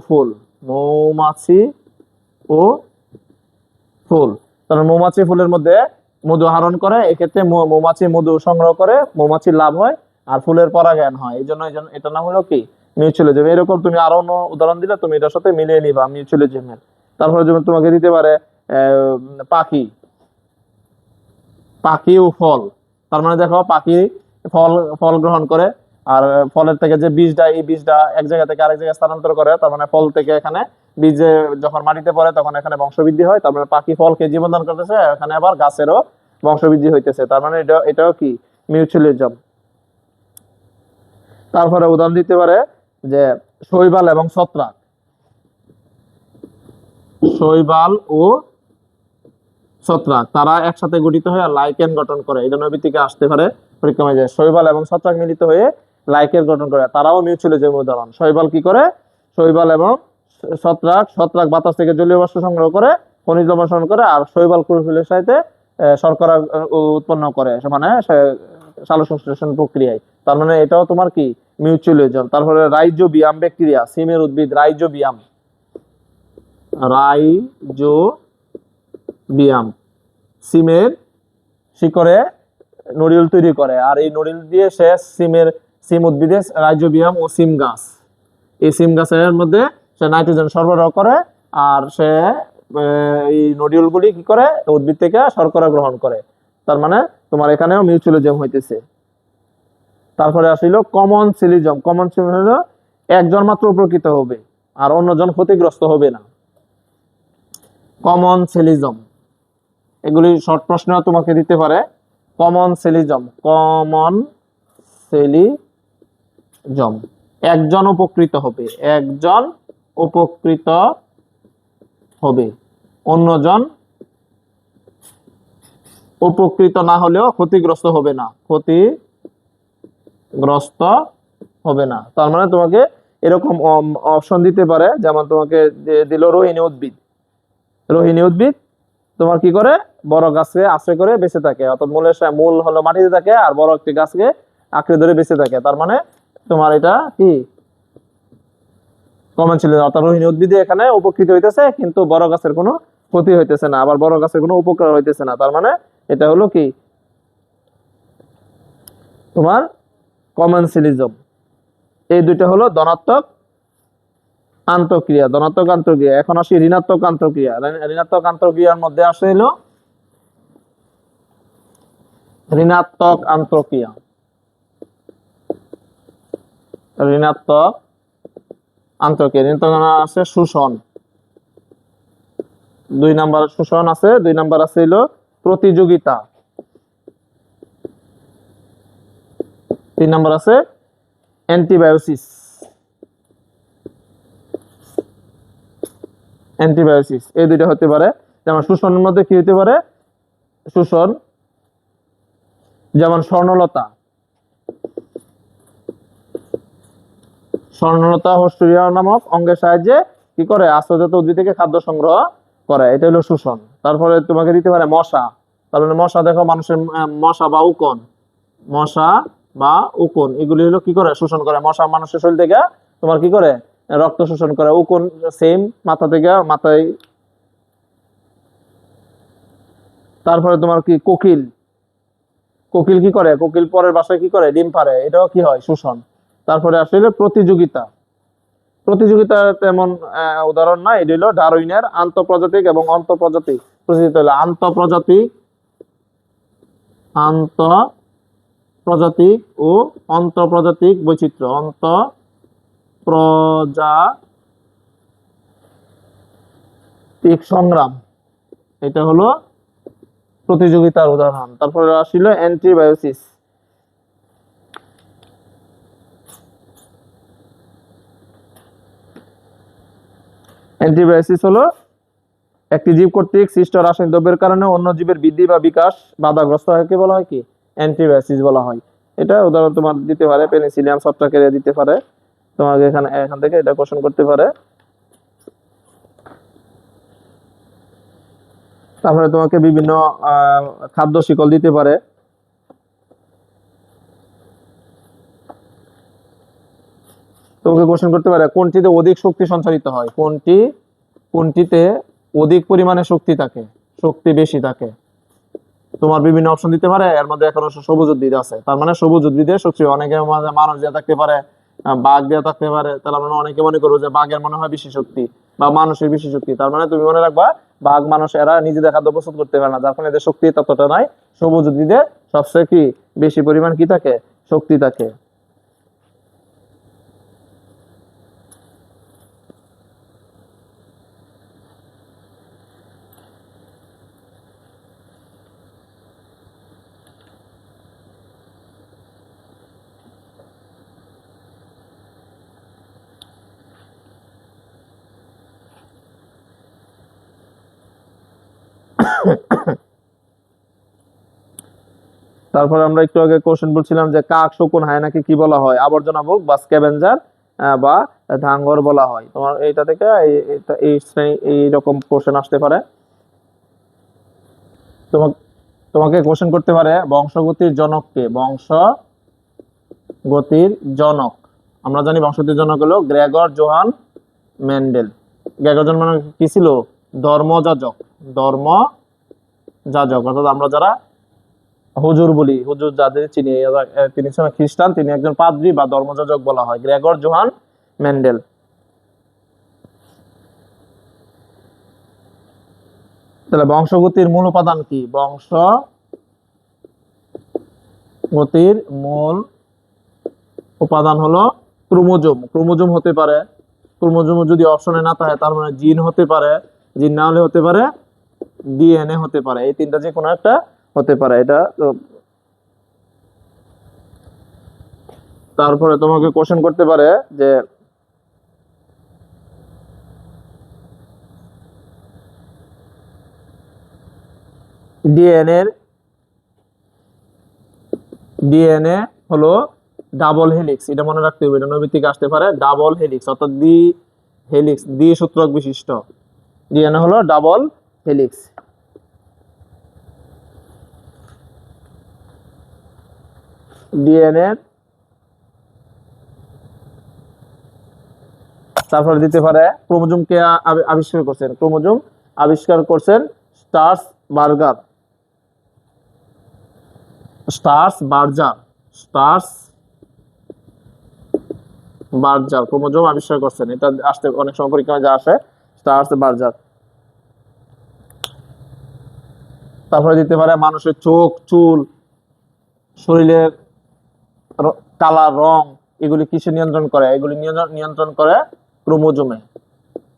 ফুল, তাহলে মৌমাছি ফুলের মধ্যে মধু আহরণ করে, এক্ষেত্রে মৌমাছি মধু সংগ্রহ করে, মৌমাছির লাভ হয় আর ফুলের পরাগায়ন হয়। এই জন্য এটা নাম হলো কি মিউচুয়ালিজম। এরকম তুমি আরো অন্য উদাহরণ দিলে তুমি এটার সাথে মিলিয়ে নিবা মিউচুয়ালিজমের। তারপরে যেমন তোমাকে দিতে পারে পাখি ও ফল। তার মানে দেখো পাখি ফল গ্রহণ করে, আর ফলের থেকে যে বীজটা, এই বীজটা এক জায়গা থেকে আরেক জায়গায় স্থানান্তর করে। তার মানে ফল থেকে এখানে বীজে যখন মাটিতে পড়ে তখন এখানে বংশবৃদ্ধি হয়। তার মানে পাখি ফলকে জীবন দান করতেছে, এখানে আবার গাছেরও বংশবৃদ্ধি হইতেছে। তার মানে এটাও কি মিউচুয়ালিজম। তারপরে উদাহরণ দিতে পারে যে শৈবাল এবং ছত্রাক, তারা একসাথে গঠিত হয়ে লাইকেন গঠন করে। এটা নৈবিত্তিকে আসতে পারে পরীক্ষায়, যায় শৈবাল এবং ছত্রাক মিলিত হয়ে লাইকেন গঠন করে, তারাও মিউচুয়ালিজম উদাহরণ। শৈবাল কি করে? শৈবাল এবং ছত্রাক বাতাস থেকে জলীয় বাষ্প সংগ্রহ করে, খনিজ লবণ সংগ্রহ করে, আর শৈবাল ক্লোরোফিলের সাথে শর্করা উৎপন্ন করে, মানে সালোকসংশ্লেষণ প্রক্রিয়ায়। তার মানে এটাও তোমার কি মিউচুয়ালিজম। তারপরে রাইজোবিয়াম ব্যাকটেরিয়া, সিমের উদ্ভিদ রাইজোবিয়াম সিমের শিকড়ে নড়িউল তৈরি করে, আর এই নড়িউল দিয়ে সে সিম উদ্ভিদে রাইজোবিয়াম ও সিম গাছ, এই সিম গাছের মধ্যে সে নাইট্রোজেন সরবরাহ করে, আর সে এই নডিউল গুলি কি করে উদ্ভিদ থেকে শর্করা গ্রহণ করে। তার মানে তোমার এখানেও মিউচুয়ালিজম হইতেছে। তারপরে আসিল কমন সিলিজম। কমন সিলিজম হলো একজন মাত্র উপকৃত হবে আর অন্যজন ক্ষতিগ্রস্ত হবে না। কমন সিলিজম, এগুলি শর্ট প্রশ্ন তোমাকে দিতে পারে। কমন সিলিজম, একজন উপকৃত হবে, অন্যজন উপকৃত না হলেও ক্ষতিগ্রস্ত হবে না। তার মানে তোমাকে এরকম অপশন দিতে পারে, যেমন তোমাকে দিল রোহিণী উদ্ভিদ তোমার কি করে বড় গাছকে আশ্রয় করে বেঁচে থাকে, অর্থাৎ মূল হলো মাটিতে থাকে আর বড় একটি গাছকে আঁকড়ে ধরে বেঁচে থাকে। তার মানে তোমার এটা কি কমন ছিল, অর্থাৎ রোহিণী উদ্ভিদে এখানে উপকৃত হইতেছে কিন্তু বড় গাছের কোনো ক্ষতি হইতেছে না, আবার বড় গাছের কোনো উপকার হইতেছে না। তার মানে এটা হলো কি তোমার কমন সিলিজম। এই দুইটা হলো ধনাত্মক আন্তঃক্রিয়া। এখন আসি ঋণাত্মক আন্তঃক্রিয়ার মধ্যে আসে হলো ঋণাত্মক আন্তঃক্রিয়া। আছে শোষণ, 2 নাম্বার শোষণ আছে, 2 নাম্বার আছে হলো প্রতিযোগিতা, 3 নাম্বার আছে অ্যান্টিবায়োসিস। এই দুইটা হতে পারে। যেমন শোষণের মধ্যে কি হতে পারে? শোষণ যেমন স্বর্ণলতা হোস্টুরিয়া নামক অঙ্গের সাহায্যে কি করে আশ্রয়জাত উদ্ভিদ থেকে খাদ্য সংগ্রহ করে, এটা হলো শোষণ। তারপরে তোমাকে দিতে পারে মশা। তাহলে মশা দেখো, মানুষের মশা বা উকুন এগুলি হলো কি করে শোষণ করে। মশা মানুষের শরীর থেকে তোমার কি করে রক্ত শোষণ করে, উকুন সেম মাথা থেকে মাথায়। তারপরে তোমার কি কোকিল কি করে? কোকিল পরের বাসায় কি করে ডিম পাড়ে, এটাও কি হয় শোষণ। তারপরে আসলে প্রতিযোগিতা তেমন উদাহরণ নাই, এটা হলো ডারউইনের আন্তঃপ্রজাতিক এবং অন্তঃপ্রজাতিক প্রতিযোগিতা। হলো আন্তঃপ্রজাতিক ও অন্তঃপ্রজাতিক বৈচিত্র্য। আন্তঃপ্রজাতিক সংগ্রাম, এটা হলো প্রতিযোগিতার উদাহরণ। তারপরে আসলে অ্যান্টিবায়োসিস। হলো একটি জীব কর্তৃক সৃষ্ট রাসায়নিক দ্রব্যের কারণে অন্য জীবের বৃদ্ধি বা বিকাশ বাধাগ্রস্ত হয় কি বলা হয়? কি অ্যান্টিবায়োসিস বলা হয়। এটা উদাহরণ তোমার দিতে পারে পেনিসিলিয়াম সফট্রাকেরিয়া দিতে পারে, তোমাকে এখান থেকে এটা কোশ্চেন করতে পারে। তারপরে তোমাকে বিভিন্ন খাদ্য শিকল দিতে পারে। তোমাকে কোশ্চেন করতে পারে কোনটিতে অধিক শক্তি সঞ্চারিত হয়, কোনটিতে অধিক পরিমাণে শক্তি থাকে, শক্তি বেশি থাকে। তোমার বিভিন্ন অপশন দিতে পারে, এর মধ্যে এখনো সবুজ উদ্ভিদ আছে, তার মানে সবুজ উদ্ভিদের শক্তি অনেকে মানুষ দেওয়া থাকতে পারে, বাঘ দেওয়া থাকতে পারে, তাহলে আমরা অনেকে মনে করবো যে বাঘের মনে হয় বেশি শক্তি বা মানুষের বেশি শক্তি। তার মানে তুমি মনে রাখবা বাঘ মানুষ এরা নিজেদের খাদ্য প্রস্তুত করতে পারে না, যার ফলে এদের শক্তি ততটা নাই। সবুজ উদ্ভিদের সবচেয়ে কি বেশি পরিমাণ কি থাকে, শক্তি থাকে। তারপরে আমরা একটু আগে কোশ্চেন বলছিলাম যে কাক, শকুন, হায়নাকে কি বলা হয়? আবর্জনা ভোগ বা স্ক্যাভেঞ্জার বা ধাঙ্গর বলা হয়। তোমার এইটা থেকে এই শ্রেণী এইরকম কোশ্চেন আসতে পারে। তোমাকে কোশ্চেন করতে পারে বংশগতির জনক কে? বংশগতির জনক আমরা জানি বংশগতির জনক হলো Gregor Johann Mendel. Gregor Johann মানে কি ছিল? ধর্মযাজক। অর্থাৎ আমরা যারা হুজুর বলি, হুজুর যাদের চিনি, তিনি ছিলেন খ্রিস্টান, তিনি একজন পাদ্রী বা ধর্মযাজক বলা হয়, গ্রেগর জোহান মেন্ডেল। তাহলে বংশগতির মূল উপাদান কি? বংশগতির মূল উপাদান হলো ক্রোমোজোম। ক্রোমোজোম হতে পারে, ক্রোমোজোম যদি অপশনে না থাকে তার মানে জিন হতে পারে, জিন না হলে হতে পারে ডিএনএ হতে পারে, এই তিনটা যে কোনো একটা হতে পারে। এটা তো তারপরে তোমাকে কোশ্চেন করতে পারে যে ডিএনএ হলো ডাবল হেলিক্স, এটা মনে রাখতে হবে, এটা নৈমিত্তিক আসতে পারে। ডাবল হেলিক্স অর্থাৎ দ্বিসূত্রক বিশিষ্ট। ডিএনএ হলো ডাবল হেলিক্স। ডিএনএ তারপরে দিতে পারে ক্রোমোজোম কে আবিষ্কার করছেন? ক্রোমোজোম আবিষ্কার করছেন বার্জার ক্রোমোজোম আবিষ্কার করছেন। এটা আসতে অনেক সময় পরীক্ষায় যা আসে, বার্জার। তারপরে দিতে পারে মানুষের চোখ, চুল, শরীরের কালার, রং, এগুলি কিসে নিয়ন্ত্রণ করে? এগুলি নিয়ন্ত্রণ করে ক্রোমোজোমে।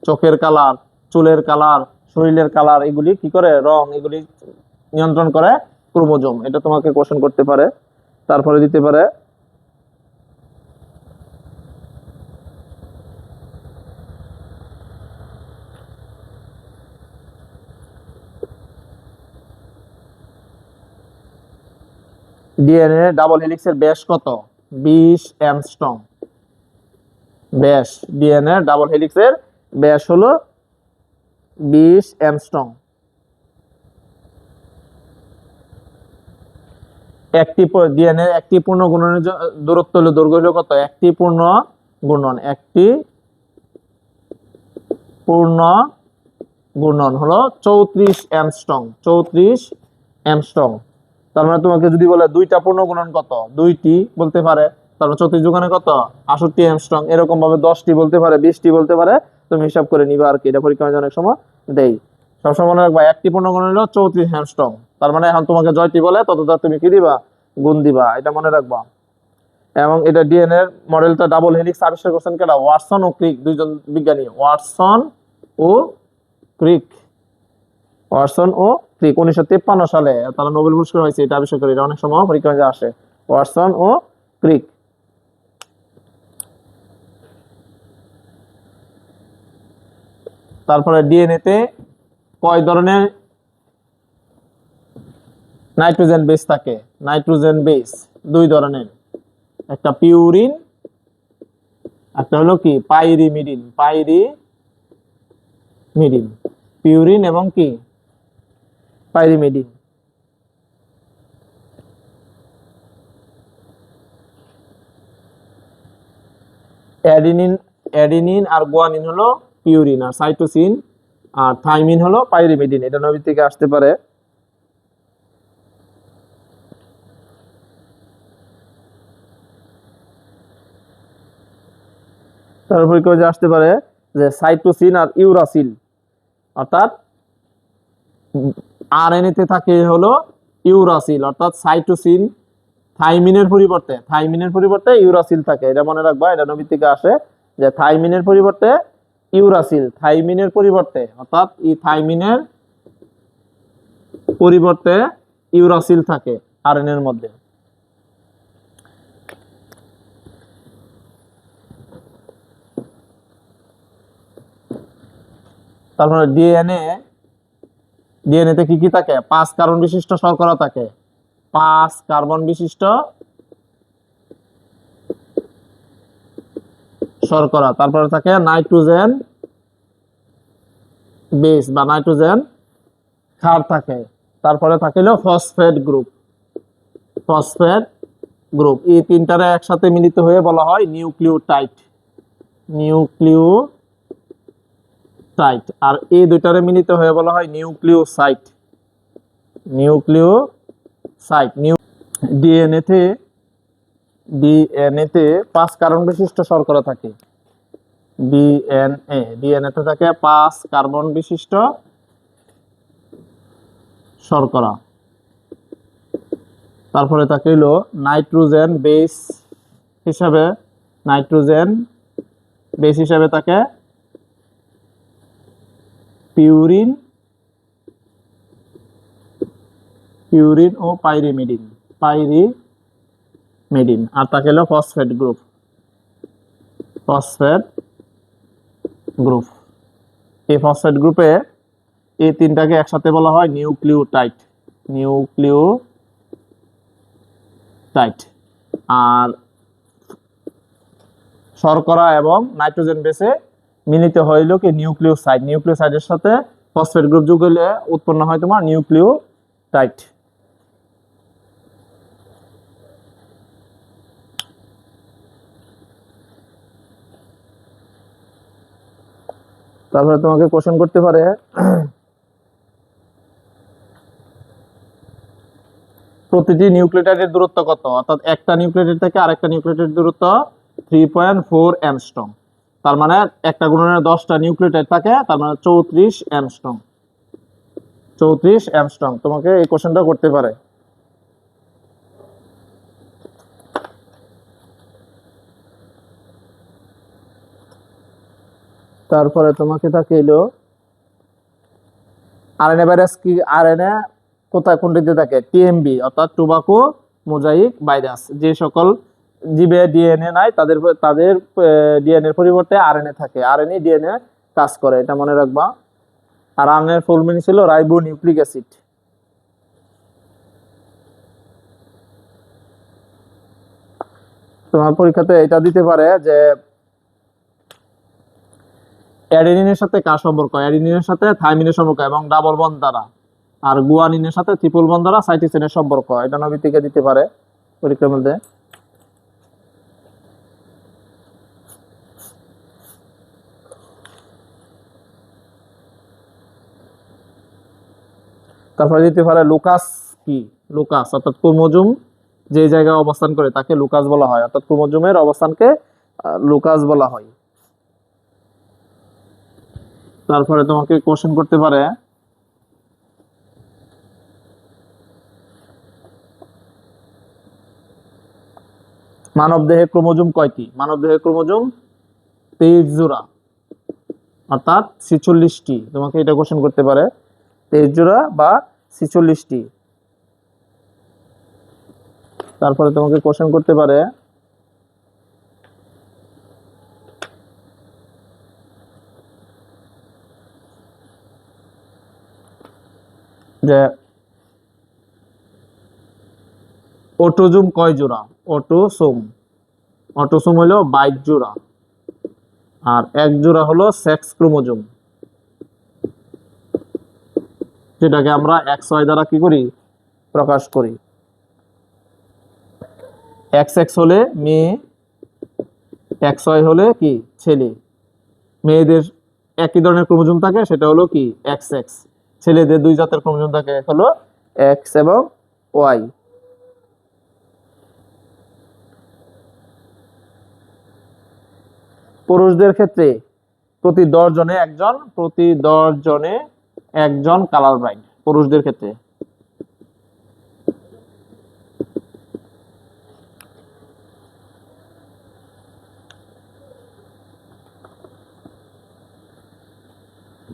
চোখের কালার, চুলের কালার, শরীরের কালার, এগুলি কি করে? রং, এগুলি নিয়ন্ত্রণ করে ক্রোমোজোম। এটা তোমাকে কোশ্চেন করতে পারে। তারপরে দিতে পারে ডিএনএ ডাবল হেলিক্সের ব্যাস কত? 20 অ্যাংস্ট্রম ব্যাস। ডিএনএ ডাবল হেলিক্সের ব্যাস হলো 20 অ্যাংস্ট্রম। একটি ডিএনএ একটি পূর্ণ গুণনের দূরত্ব হলো, দৈর্ঘ্য হলো কত? একটি পূর্ণ গুণন হলো 34 অ্যাংস্ট্রম। 34 অ্যাংস্ট্রম। তার মানে তোমাকে যদি বলে দুইটা পূর্ণ গুণন কত? দুইটি বলতে পারে, তারপর 34 যোগানে কত? 68 অ্যাংস্ট্রম। এরকম ভাবে 10টি বলতে পারে, 20টি বলতে পারে, তুমি হিসাব করে নিবা আর কি। এটা পরীক্ষায় অনেক সময় দেই। সবসময় মনে রাখবা একটি পূর্ণ গুণন হলো 34 অ্যাংস্ট্রম। তার মানে এখন তোমাকে জয়টি বলে ততটা তুমি কি দিবা? গুণ দিবা, এটা মনে রাখবা। এবং এটা ডিএনএ এর মডেলটা ডাবল হেলিক্স আবিষ্কার করছেন কেডা? ওয়াটসন ও ক্রিক, দুইজন বিজ্ঞানী। ওয়াটসন ও ক্রিক 1953 সালে তারা নোবেল পুরস্কার হয়েছে এটা আবিষ্কার করে। এটা অনেক সময় পরীক্ষায় আসে, ওয়াটসন ও ক্রিক। তারপরে ডিএনএ তে কয় ধরনের নাইট্রোজেন বেস থাকে? নাইট্রোজেন বেস দুই ধরনের, একটা পিউরিন, একটা হলো কি পাইরিমিডিন। পাইরিমিডিন, পিউরিন এবং কি পাইরিমিডিন। অ্যাডিনিন আর গুয়ানিন হলো পিউরিন, আর সাইটোসিন আর থাইমিন হলো পাইরিমিডিন। এটা নবী থেকে আসতে পারে। তারপরে কেউ যে আসতে পারে যে সাইটোসিন আর ইউরাসিল, অর্থাৎ আরএনএ তে থাকে হলো ইউরাসিল, অর্থাৎ সাইটোসিন থাইমিনের পরিবর্তে ইউরাসিল থাকে। এটা মনে রাখবা, এটা নবী থেকে আসে যে থাইমিনের পরিবর্তে ইউরাসিল, থাইমিনের পরিবর্তে অর্থাৎ থাইমিনের পরিবর্তে ইউরাসিল থাকে আরএনএ এর মধ্যে। তারপরে ডিএনএ তে কি কি থাকে? 5 কার্বন বিশিষ্ট শর্করা থাকে, 5 কার্বন বিশিষ্ট শর্করা। তারপরে থাকে নাইট্রোজেন বেস বা নাইট্রোজেন ক্ষার থাকে। তারপরে থাকিল ফসফেট গ্রুপ। এই তিনটারে একসাথে মিলিত হয়ে বলা হয় নিউক্লিওটাইড। আর এই দুইটারে মিলিত হয়ে বলা হয় নিউক্লিওসাইট। ডিএনএ তে 5 কার্বন বিশিষ্ট শর্করা থাকে। ডিএনএ তে থাকে 5 কার্বন বিশিষ্ট শর্করা। তারপরে থাকিল নাইট্রোজেন বেস হিসাবে থাকে পিউরিন ও পাইরিমিডিন। আর থাকে হলো ফসফেট গ্রুপ। এই ফসফেট গ্রুপে এই তিনটাকে একসাথে বলা হয় নিউক্লিওটাইড। আর শর্করা এবং নাইট্রোজেন বেসে মিলিত হইল কি নিউক্লিওসাইডের সাথে ফসফেট গ্রুপ যোগ হলে উৎপন্ন হয় তোমার নিউক্লিওটাইড। তারপরে তোমাকে কোশ্চেন করতে পারে প্রতিটি নিউক্লিওটাইডের দূরত্ব কত? অর্থাৎ একটা নিউক্লিওটাইড থেকে আরেকটা নিউক্লিওটাইডের দূরত্ব 3.4 অ্যাংস্ট্রম। তার মানে একটা গুণনের 10টা নিউক্লিওটাইড থাকে, তার মানে 34 অ্যাংস্ট্রম। তোমাকে এই কোশ্চেনটা করতে পারে। তারপরে তোমাকে থাকে এলো আরএনএ ভাইরাস কি? আরএনএ কোনটিতে থাকে? টিএমবি অর্থাৎ টোবাকো মোজাইক ভাইরাস। যে সকল জীবে ডিএনএ নাই তাদের ডিএনএ এর পরিবর্তে আরএনএ থাকে। আরএনএ ডিএনএ কাজ করে, এটা মনে রাখবা। আর আরএনএ এর ফুল মিনিং ছিল রাইবো নিউক্লিক অ্যাসিড। তোমার পরীক্ষাতে এটা দিতে পারে যে অ্যাডেনিনের সাথে কার সম্পর্ক? অ্যাডেনিনের সাথে থাইমিনের সম্পর্ক এবং ডাবল বন্ড দ্বারা। আর গুয়ানিনের সাথে ট্রিপল বন্ড দ্বারা সাইটোসিনের সম্পর্ক। এটা নবী থেকে দিতে পারে পরীক্ষার মধ্যে। তারপরে দিতে পারে লুকাস কি? লুকাস অর্থাৎ ক্রোমোজোম যে জায়গায় অবস্থান করে তাকে লুকাস বলা হয়, অর্থাৎ ক্রোমোজোমের অবস্থানকে লুকাস বলা হয়। তারপরে তোমাকে কোশ্চেন করতে পারে মানবদেহে ক্রোমোজোম কয়টি? মানবদেহে ক্রোমোজোম 23 জোড়া, অর্থাৎ 46টি। তোমাকে এটা কোশ্চেন করতে পারে 23 জোড়া বা 46টি। তারপরে তোমাকে কোশ্চেন করতে পারে যে অটোজোম কয় জোড়া? অটোসোম হলো 22 জোড়া, আর এক জোড়া হলো সেক্স ক্রোমোজোম, যেটাকে আমরা XY দ্বারা কি করি? প্রকাশ করি। XX হলে মেয়ে, XY হলে কি? ছেলে। মেয়েদের একই ধরনের ক্রোমোজোম থাকে, সেটা হলো কি? XX। ছেলেদের দুই জাতের ক্রোমোজোম থাকে, এক হলো X এবং Y। পুরুষদের ক্ষেত্রে প্রতি 10 জনে একজন কালার ব্লাইন্ড, পুরুষদের ক্ষেত্রে।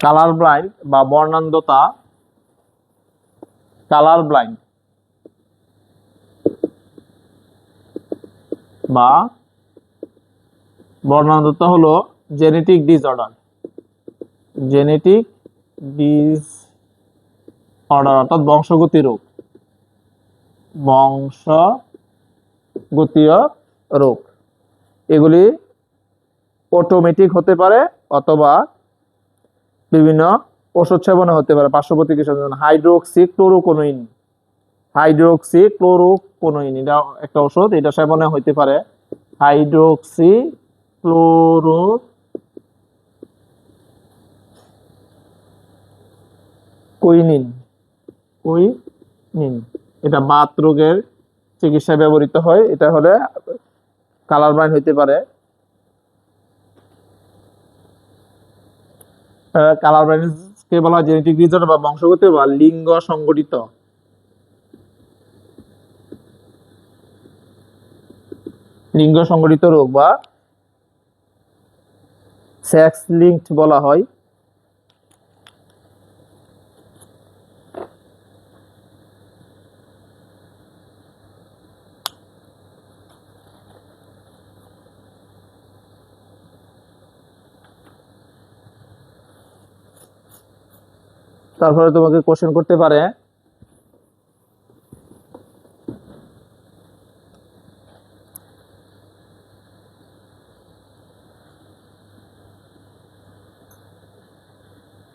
কালার ব্লাইন্ড বা বর্ণান্ধতা, কালার ব্লাইন্ড বা বর্ণান্ধতা হলো জেনেটিক ডিসঅর্ডার, অর্থাৎ বংশগতি রোগ, বংশগতীয় রোগ। এগুলি অটোমেটিক হতে পারে অথবা বিভিন্ন ওষুধ সেবনে হতে পারে, পার্শ্ব প্রতিক্রিয়া। হাইড্রোক্সিক্লোরোকুইন এটা একটা ওষুধ, এটা সেবনে হতে পারে। হাইড্রোক্সিক্লোরোকুইনিন, এটা বাত রোগের চিকিৎসায় ব্যবহৃত হয়। এটা হলে কালার ব্লাইন্ড হতে পারে। কালার ব্লাইন্ডকে বলা হয় জেনেটিক ডিসঅর্ডার বা বংশগত বা লিঙ্গ সংগঠিত রোগ বা সেক্স লিঙ্কড বলা হয়। তারপরে তোমাকে কোশ্চেন করতে পারে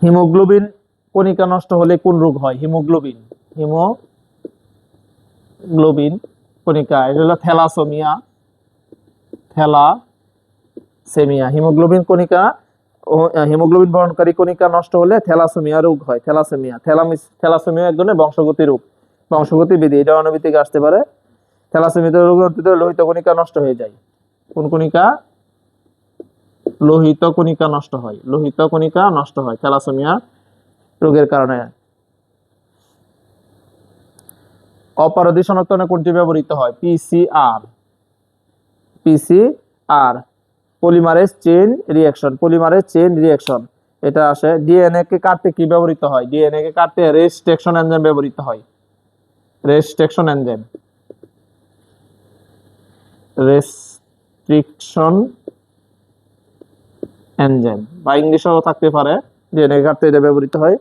হিমোগ্লোবিন কণিকা নষ্ট হলে কোন রোগ হয়? হিমোগ্লোবিন কণিকা, এটা হলো থ্যালাসেমিয়া। হিমোগ্লোবিন কণিকা ও হিমোগ্লোবিন বহনকারী কণিকা নষ্ট হলে থ্যালাসেমিয়া রোগ হয়। থ্যালাসেমিয়া এক ধরনের বংশগতি রোগ, বংশগতি ব্যাধি। এটা অনাবৃত থেকে আসতে পারে। থ্যালাসেমিয়া রোগের লোহিত কণিকা নষ্ট হয়ে যায়। কোন কণিকা? লোহিত কণিকা নষ্ট হয় থ্যালাসেমিয়া রোগের কারণে। অপরাধী শনাক্তকরণে কোনটি ব্যবহৃত হয়? PCR, polymerase chain reaction. এটা আসে। ডিএনএ কে কাটতে কি ব্যবহৃত হয়? ডিএনএ কে কাটতে রেস্ট্রিকশন এনজাইম ব্যবহৃত হয়। রেস্ট্রিকশন এনজাইম বা ইংলিশেও থাকতে পারে, ডিএনএ কাটতে এটা ব্যবহৃত হয়।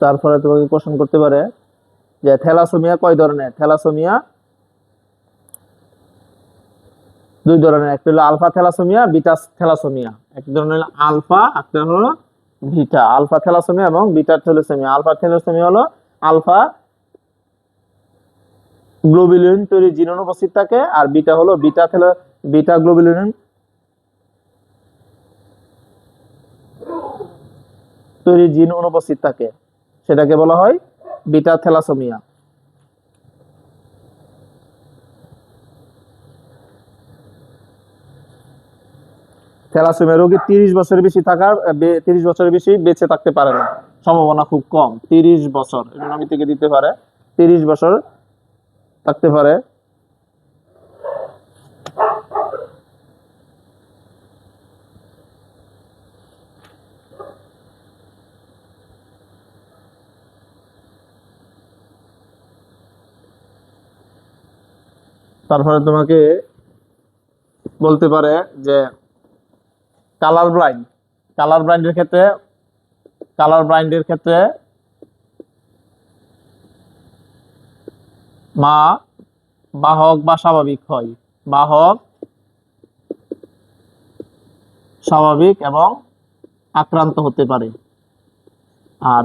তারপরে তোমাকে কোশ্চেন করতে পারে যে থ্যালাসেমিয়া কয় ধরনের? থ্যালাসেমিয়া দুই ধরনের, একটা হলো আলফা থ্যালাসেমিয়া, বিটা থ্যালাসেমিয়া। এক ধরনের আলফা, একটা হলো বিটা। আলফা থ্যালাসেমিয়া এবং বিটা থ্যালাসেমিয়া। আলফা থ্যালাসেমিয়া হলো আলফা গ্লোবুলিন তৈরি জিন অনুপস্থিত থাকে, আর বিটা হলো বিটা গ্লোবুলিন তৈরি জিন অনুপস্থিত থাকে, সেটাকে বলা হয় বিটা থ্যালাসেমিয়া। থ্যালাসেমিয়া রোগী 30 বছরের বেশি বেঁচে থাকতে পারে না, সম্ভাবনা খুব কম। 30 বছর, আমি থেকে দিতে পারে 30 বছর থাকতে পারে। তারপরে তোমাকে বলতে পারে যে কালার ব্লাইন্ড। কালার ব্লাইন্ডের ক্ষেত্রে মা বাহক বা স্বাভাবিক হয়, বাহক স্বাভাবিক এবং আক্রান্ত হতে পারে। আর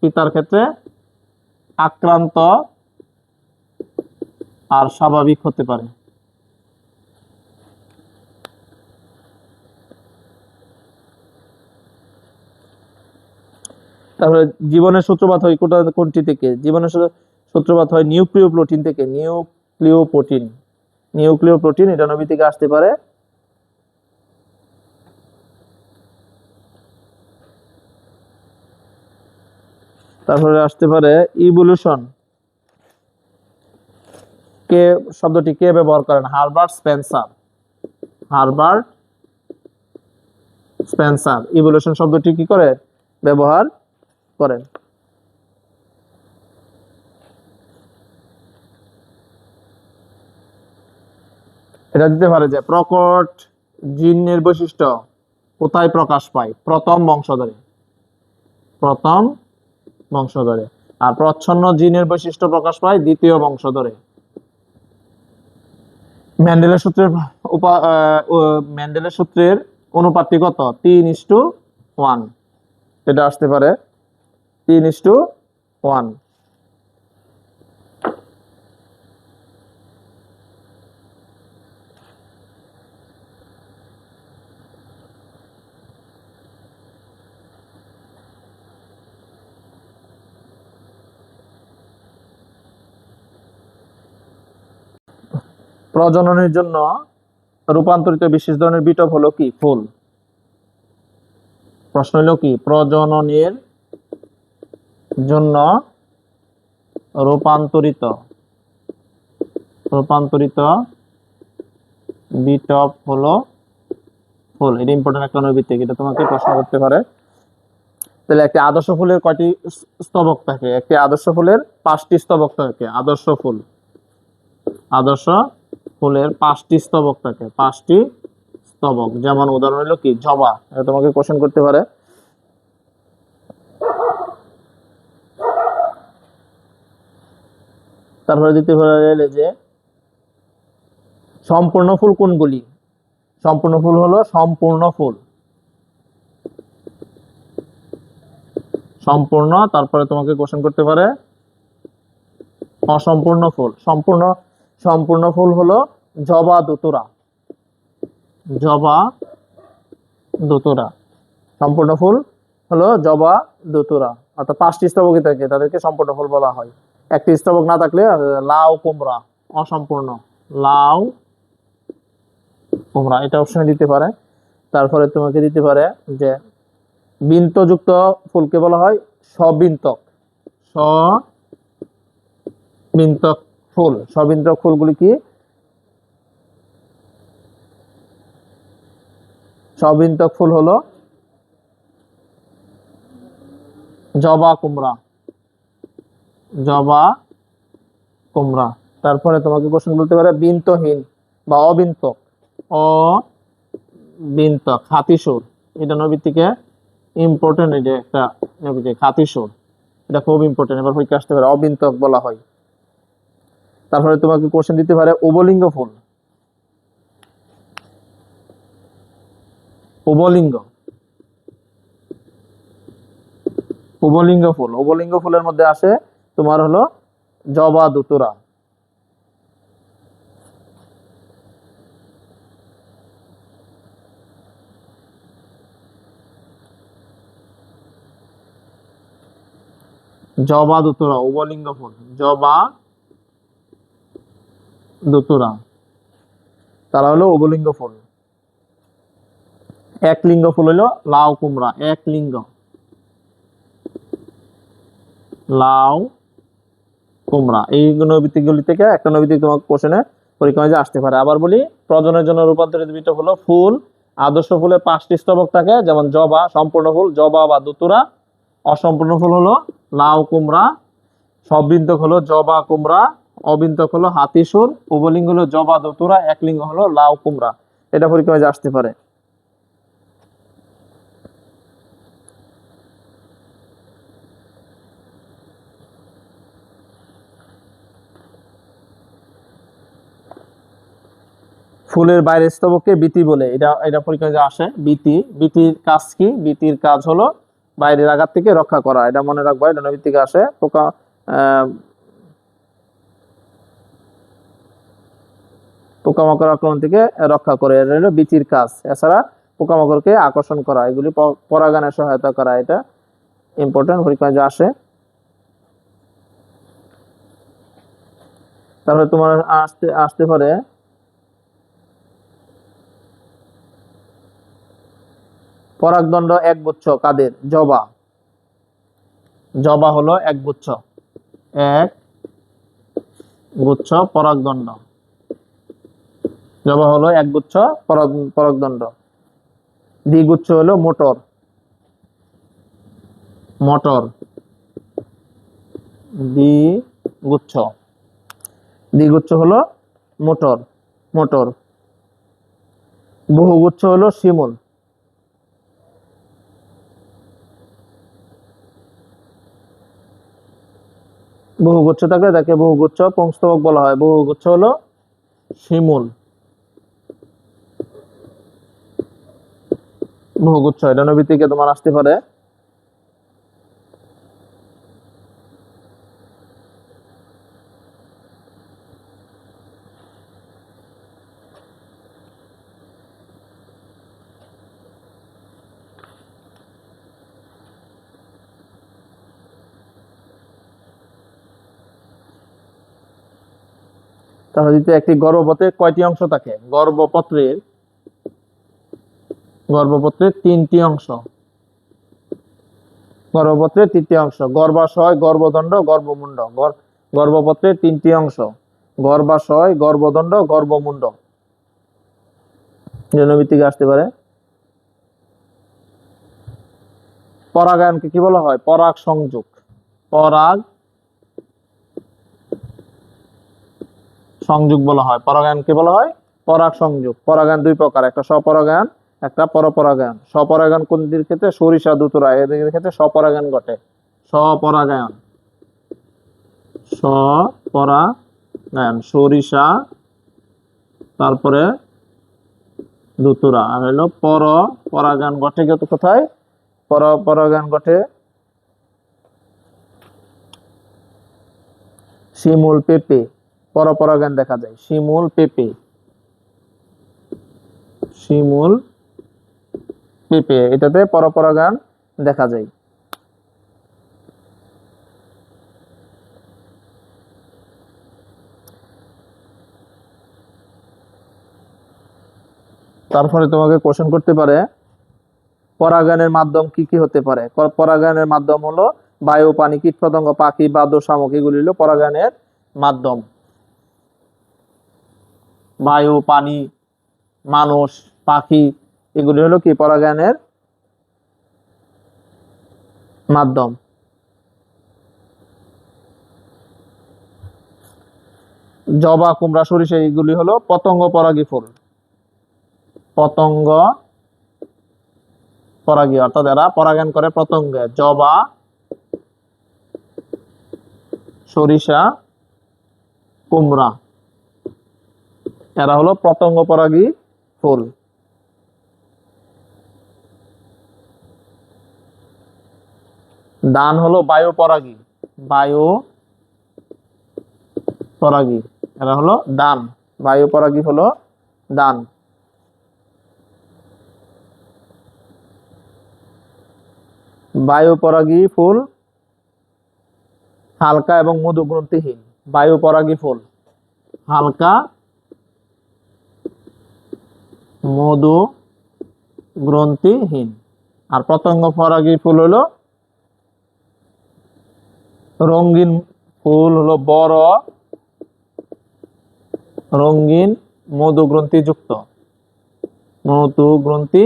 পিতার ক্ষেত্রে আক্রান্ত আর স্বাভাবিক হতে পারে। তারপরে জীবনের সূত্রপাত হয় কোনটি থেকে? জীবনের সূত্রপাত হয় নিউক্লিয় প্রোটিন থেকে। নিউক্লিয় প্রোটিন এটা নবী থেকে আসতে পারে। তারপরে আসতে পারে ইভলিউশন। শব্দটি কে ব্যবহার করেন? হার্বার্ট স্পেন্সার ইভলিউশন শব্দটি কি করে ব্যবহার করেন। এটা দিতে পারে যে প্রকট জিনের বৈশিষ্ট্য কোথায় প্রকাশ পায়? প্রথম বংশধরে। আর প্রচ্ছন্ন জিনের বৈশিষ্ট্য প্রকাশ পায় দ্বিতীয় বংশধরে। মেন্ডেলের সূত্রের অনুপাতটি কত? 3:1। এটা আসতে পারে 3:1। প্রজননের জন্য রূপান্তরিত বিশেষ ধরনের বিটপ হলো কি? ফুল। প্রশ্ন হলো কি? প্রজননের জন্য রূপান্তরিত বিটপ হলো ফুল। এটা ইম্পর্টেন্ট একটা নৈবিত্তিক, এটা তোমাকে প্রশ্ন করতে পারে। তাহলে একটি আদর্শ ফুলের কয়টি স্তবক থাকে? একটি আদর্শ ফুলের 5টি স্তবক থাকে। আদর্শ ফুলের 5টি স্তবক থাকে। 5টি স্তবক। যেমন উদাহরণ হলো কি? জবা। এটা তোমাকে কোশ্চেন করতে পারে। তারপরে দিতে পারে যে সম্পূর্ণ ফুল কোনগুলি? সম্পূর্ণ ফুল হলো সম্পূর্ণ। তারপরে তোমাকে কোশ্চেন করতে পারে অসম্পূর্ণ ফুল। সম্পূর্ণ ফুল হলো জবা ধুতুরা। সম্পূর্ণ ফুল হলো জবা ধুতুরা। অর্থাৎ 5টি স্তবকই থাকে, তাদেরকে সম্পূর্ণ ফুল বলা হয়। একটি স্তবক না থাকলে লাউ কুমড়া অসম্পূর্ণ। লাউ কুমড়া এটা অপশনে দিতে পারে। তারপরে তোমাকে দিতে পারে যে বৃন্তযুক্ত ফুলকে বলা হয় সবৃন্তক। সবৃন্তক ফুলগুলি কি? সবৃন্তক ফুল হলো জবা কুমড়া। তারপরে তোমাকে কোশ্চেন বলতে পারে বৃন্তহীন বা অবৃন্তক খাতিসুর। এটা নবী থেকে ইম্পর্টেন্ট। এটা একটা খাতিসুর, এটা খুব ইম্পর্টেন্ট। এবার পরীক্ষা আসতে পারে, অবৃন্তক বলা হয়। তারপরে তোমাকে কোশ্চেন দিতে পারে উভলিঙ্গ ফুল। উভলিঙ্গ ফুলের মধ্যে আসে তোমার হলো জবা ধুতুরা। উভলিঙ্গ ফুল জবা ধুতুরা, তারা হলো উভলিঙ্গ ফুল। একলিঙ্গ ফুল হলো লাউ কুমড়া। লাউ কুমড়া। এই নৈবিত্তিকগুলি থেকে একটা নৈবিত্তিক তোমার কোশ্চেনে পরীক্ষায় আসতে পারে। আবার বলি, প্রজনের জন্য রূপান্তরিত বিটপ হলো ফুল। আদর্শ ফুলের 5টি স্তবক থাকে, যেমন জবা। সম্পূর্ণ ফুল জবা বা ধুতুরা। অসম্পূর্ণ ফুল হলো লাউ কুমড়া। সবৃন্তক হলো জবা কুমড়া। অবিন্তক হলো হাতিসুর, উভলিঙ্গ হলো জবা ধতুরা, একলিঙ্গ হলো লাউ কুমড়া। এটা পরীক্ষায় আসতে পারে। ফুলের বাইরের স্তবককে বীতি বলে, এটা এটা পরীক্ষায় আসে। বীতি, বীতির কাজ কি? বীতির কাজ হলো বাইরের আঘাত থেকে রক্ষা করা, এটা মনে রাখবা, এটা নবী থেকে আসে। পোকা পোকামাকড় আক্রমণ থেকে রক্ষা করে, এটা হলো বীতির কাজ। এছাড়া পোকামাকড়কে আকর্ষণ করা, এগুলি পরাগায়নে সহায়তা করা, এটা ইম্পর্টেন্ট, পরীক্ষায় আসে। তারপরে তোমার আসতে আসতে পারে পরাগদণ্ড একগুচ্ছ কাদের? জবা। জবা হলো একগুচ্ছ, এক গুচ্ছ পরাগদণ্ড। জবা হলো একগুচ্ছ পরাগদণ্ড। দ্বিগুচ্ছ হলো মটর, মটর দ্বিগুচ্ছ, দ্বিগুচ্ছ হলো মটর, মটর। বহুগুচ্ছ হলো শিমুল। বহুগুচ্ছ থাকলে তাকে বহুগুচ্ছ পুংস্তবক বলা হয়। বহুগুচ্ছ হলো শিমুল, বহুগুচ্ছ, এটা নবী থেকে তোমার আসতে পারে। তাহলে যদি একটি গর্ভপত্রের কয়টি অংশ থাকে? গর্ভপত্রের গর্ভপত্রের তিনটি অংশ, গর্ভপত্রের তিনটি অংশ, গর্ভাশয়, গর্ভদণ্ড, গর্ভমুণ্ড। গর্ভপত্রের তিনটি অংশ, গর্ভাশয়, গর্ভদণ্ড, গর্ভমুণ্ড, জনভিত্তিকে আসতে পারে। পরাগায়নকে কি বলা হয়? পরাগ সংযোগ। পরাগ সংযোগ বলা হয়। পরাগায়নকে বলা হয় পরাগ সংযোগ। পরাগায়ন দুই প্রকার, একটা স্বপরাগায়ন, একটা পরপরাগায়ন। স্বপরাগায়ন কোনটির ক্ষেত্রে? সরিষা ধুতুরা, এদের ক্ষেত্রে স্বপরাগায়ন ঘটে। স্বপরাগায়ন, স্বপরাগায়ন সরিষা, তারপরে ধুতুরা। আর হলো পরপরাগায়ন ঘটে কোথায়? পরপরাগায়ন ঘটে শিমুল, পেঁপে, পরপরাগায়ন দেখা যায় শিমুল, পেঁপে, শিমুল, পেঁপে, এটাতে পরপরাগায়ন দেখা যায়। তারপরে তোমাকে কোশ্চেন করতে পারে পরাগায়নের মাধ্যম কি কি হতে পারে? পরাগায়নের মাধ্যম হলো বায়ু, পানি, কীটপতঙ্গ, পাখি, বাদুড়, শামুক, এগুলি হলো পরাগায়নের মাধ্যম। বায়ু, পানি, মানুষ, পাখি, এগুলি হলো কি? পরাগায়নের মাধ্যম। জবা, কুমড়া, সরিষা, এগুলি হলো পতঙ্গ পরাগী ফুল। পতঙ্গ পরাগী, অর্থাৎ এরা পরাগায়ন করে পতঙ্গে। জবা, সরিষা, কুমড়া, এরা হলো পতঙ্গ পরাগী ফুল। দান হলো বায়ু পরাগী, বায়ু পরাগী, এরা হলো দান। বায়ু পরাগী হলো দান। বায়ু পরাগী ফুল হালকা এবং মধু গ্রন্থিহীন। বায়ু পরাগী ফুল হালকা, মধু গ্রন্থিহীন। আর পতঙ্গ পরাগী ফুল হলো রঙিন ফুল, হলো বড়, রঙিন, মধু গ্রন্থি যুক্ত, মধু গ্রন্থি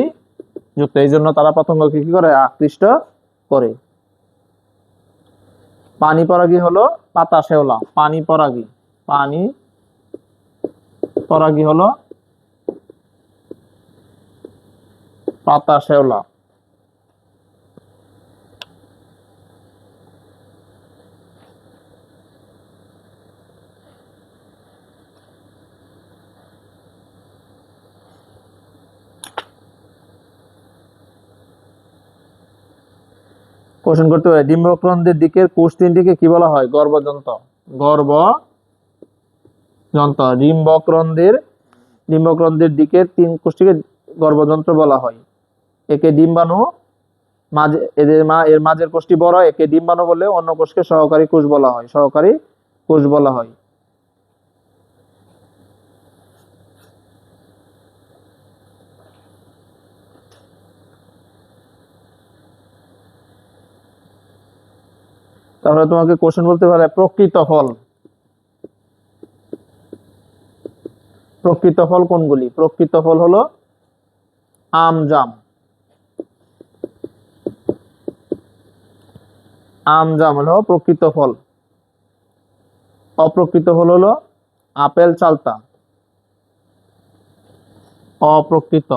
যুক্ত, এই জন্য তারা পতঙ্গকে কি করে? আকৃষ্ট করে। পানি পরাগী হলো পাতা শেওলা, পানি পরাগী, পানি পরাগী হলো পাতা শ্যাওলা। কোশ্চেন করতে পারে ডিম্বকরন্ধ্রের দিকের কোষ তিনটিকে কি বলা হয়? গর্ভযন্ত্র। গর্ভযন্ত্র। ডিম্বকরন্ধ্রের দিকের তিন কোষটিকে গর্ভযন্ত্র বলা হয়। একে ডিম্বাণু, মাঝে এর মাঝের কোষটি বড়, একে ডিম্বাণু বলে, অন্য কোষকে সহকারী কোষ বলা হয়। সহকারী কোষ বলা হয়। তাহলে তোমাকে কোশ্চেন বলতে পারে প্রকৃত ফল। প্রকৃত ফল কোনগুলি? প্রকৃত ফল হলো আম, জাম। আম, জাম হলো প্রকৃত ফল। অপ্রকৃত ফল হলো আপেল, চালতা। অপ্রকৃত।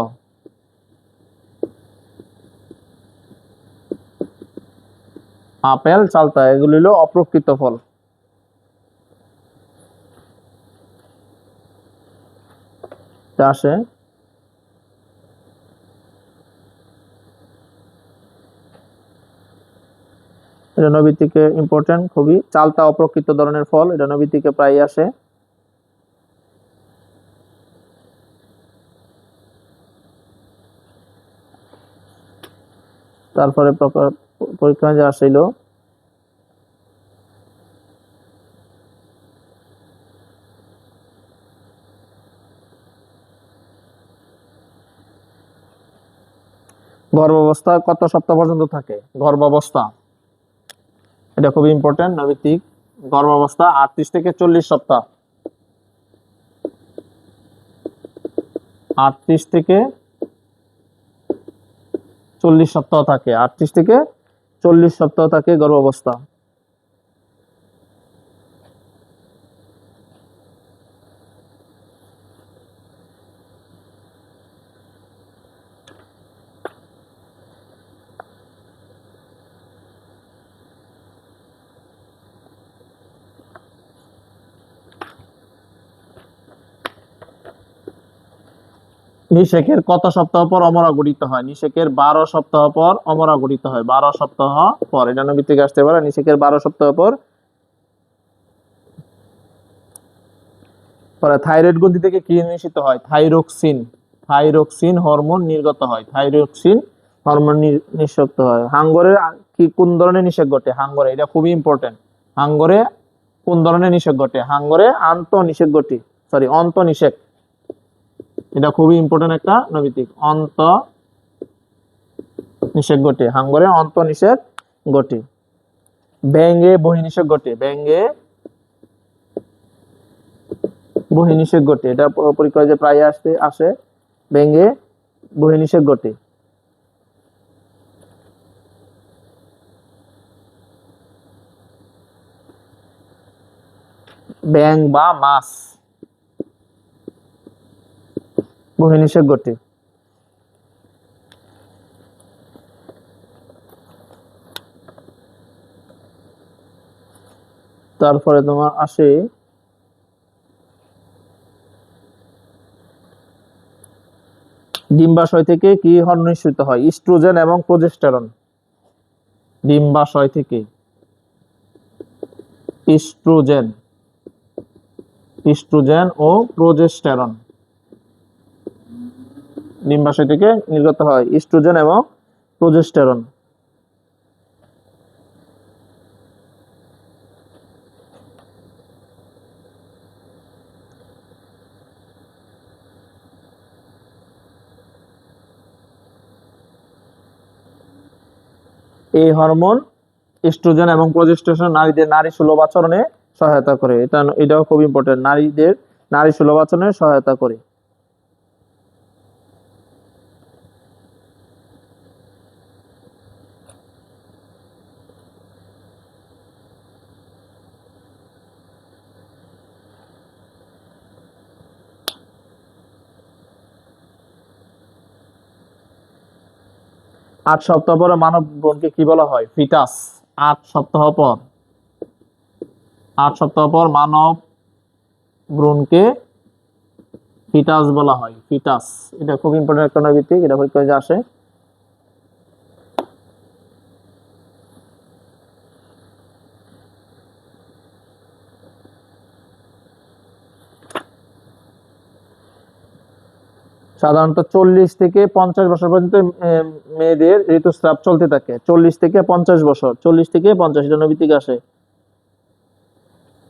আপেল, চালতা এগুলি হলো অপ্রকৃত ফল। আসে এটা নবী থেকে ইম্পর্টেন্ট খুবই। চালতা অপ্রকৃত ধরনের ফল, এটা নবী থেকে প্রায় আসে। তারপরে পরীক্ষা যে আসিল গর্ভাবস্থা কত সপ্তাহ পর্যন্ত থাকে? গর্ভাবস্থা এটা খুবই ইম্পর্টেন্ট নৈতিক। গর্ভাবস্থা 38 থেকে 40 সপ্তাহ। 38 থেকে 40 সপ্তাহ থাকে। 38 থেকে 40 সপ্তাহ থাকে গর্ভাবস্থা। নিষেকের কত সপ্তাহ পর অমরা গঠিত হয়? নিষেকের 12 সপ্তাহ পর অমরা গঠিত হয়। 12 সপ্তাহ পর, এটা নবী থেকে আসতে পারে। নিষেকের 12 সপ্তাহ পর। পরে থাইরয়েড গ্রন্থি থেকে কি নিঃসৃত হয়? থাইরক্সিন। থাইরক্সিন হরমোন নির্গত হয়। থাইরক্সিন হরমোন নিঃসৃত হয়। হাঙ্গরের কোন ধরনের নিষেক ঘটে? হাঙ্গরে, এটা খুবই ইম্পর্টেন্ট। হাঙ্গরে কোন ধরনের নিষেক ঘটে? হাঙ্গরে আন্তঃনিষেক ঘটে। অন্তঃনিষেক। এটা খুবই ইম্পর্টেন্ট একটা নৈতিক। অন্তঃনিষেক ঘটে। হাঙ্গরে অন্তঃনিষেক ঘটে। ব্যাঙে বহির্নিষেক ঘটে। ব্যাঙে বহির্নিষেক ঘটে। এটা পরীক্ষায় যে প্রায় আসে। ব্যাঙে বহির্নিষেক ঘটে। ব্যাঙ বা মাছ বহির্নিষেক ঘটে। তারপরে তোমার আসে ডিম্বাশয় থেকে কি হরমোন নিঃসৃত হয়? ইস্ট্রোজেন এবং প্রজেস্টেরন। ডিম্বাশয় থেকে ইস্ট্রোজেন ও প্রজেস্টেরন। ডিম্বাশয় থেকে নির্গত হয় ইস্ট্রোজেন এবং প্রজেস্টেরন। এই হরমোন ইস্ট্রোজেন এবং প্রজেস্টেরন নারীদের নারী সুলভ আচরণে সহায়তা করে। এটাও খুব ইম্পর্টেন্ট। নারীদের নারী সুলভ আচরণে সহায়তা করে। 8 সপ্তাহ পরে মানব ভ্রূণকে কি বলা হয়? ফিটাস। 8 সপ্তাহ পর 8 সপ্তাহ পর মানব ভ্রূণকে ফিটাস বলা হয়। ফিটাস, এটা খুব ইম্পর্টেন্ট একটা নৈর্ভিত্তিক, এটা পরীক্ষায় আসে। সাধারণত 40 থেকে 50 বছর পর্যন্ত মেয়েদের ঋতুস্রাব চলতে থাকে। 40 থেকে 50 বছর, 40 থেকে 50, এটা নৈর্ভিত্তিক আসে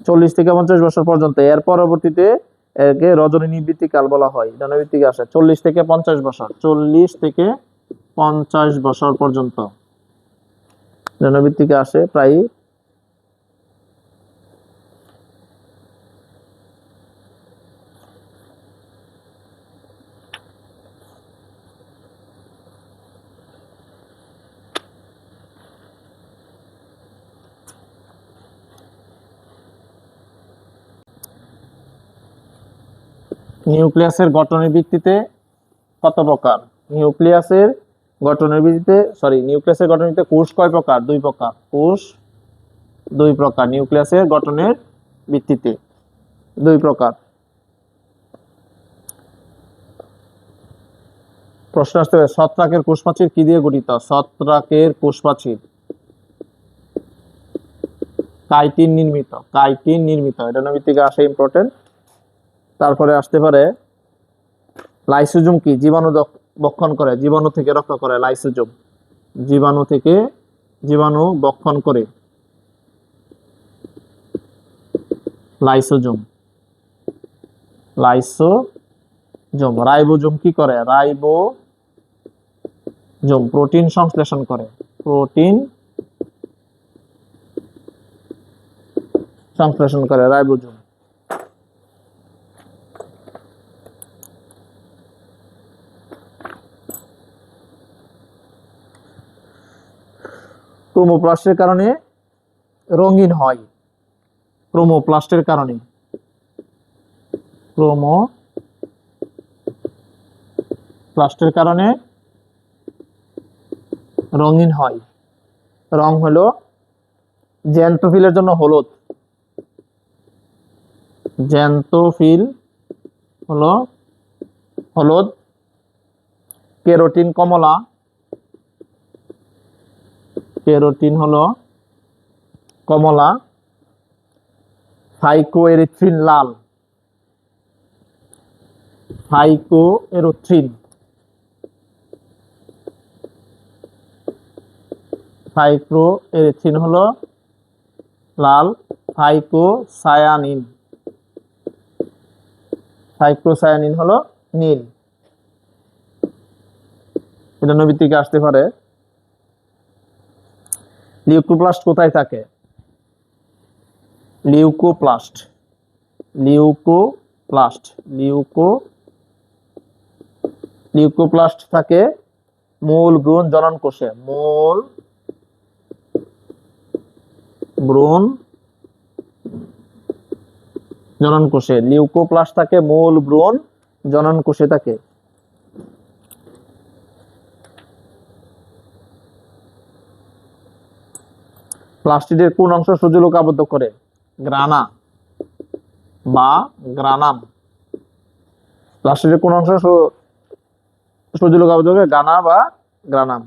40 থেকে 50 বছর পর্যন্ত। এর পরবর্তীতে একে রজনী নিবৃত্তি কাল বলা হয়, এটা নৈর্ভিত্তিক আসে 40 থেকে 50 বছর, 40 থেকে 50 বছর পর্যন্ত এটা নৈর্ভিত্তিক আসে প্রায়। নিউক্লিয়াসের গঠনের ভিত্তিতে কত প্রকার? নিউক্লিয়াসের গঠনের ভিত্তিতে নিউক্লিয়াসের গঠনের ভিত্তিতে কোষ কয় প্রকার? 2 প্রকার। কোষ 2 প্রকার, নিউক্লিয়াসের গঠনের ভিত্তিতে 2 প্রকার। প্রশ্ন আসতে পারে, ছত্রাকের কোষপ্রাচীর কি দিয়ে গঠিত? ছত্রাকের কোষপ্রাচীর কাইটিন নির্মিত, কাইটিন নির্মিত, এটা নৈর্ভিত্তিকে আসে, ইম্পর্টেন্ট। তারপরে আসতে পারে লাইসোজোম কি? জীবাণু ভক্ষণ করে, জীবাণু থেকে রক্ষা করে। লাইসোজোম জীবাণু ভক্ষণ করে। লাইসোজোম রাইবোজোম কি করে? রাইবোজোম প্রোটিন সংশ্লেষণ করে, প্রোটিন সংশ্লেষণ করে রাইবোজোম। ক্রোমোপ্লাস্টের কারণে রঙিন হয়। ক্রোমোপ্লাস্টের কারণে রঙিন হয়। রং হলো জ্যান্থোফিলের জন্য হলুদ, জ্যান্থোফিল হলো হলুদ। কেরোটিন কমলা, কেরোটিন হলো কমলা। ফাইকোএরিথ্রিন লাল, ফাইকোএরিথ্রিন হলো লাল। ফাইকোসায়ানিন হলো নীল, এটা নৈর্ভিত্তিকে আসতে পারে। লিউকোপ্লাস্ট কোথায় থাকে? লিউকোপ্লাস্ট থাকে মূল ভ্রূণ জনন কোষে। মূল ভ্রূণ জনন কোষে লিউকোপ্লাস্ট থাকে, মূল ভ্রূণ জনন কোষে থাকে। প্লাস্টিডের কোন অংশ সূর্যালোক আবদ্ধ করে? গ্রানা বা গ্রানাম। প্লাস্টিডের কোন অংশ সূর্যালোক আবদ্ধ করে? গ্রানা বা গ্রানাম।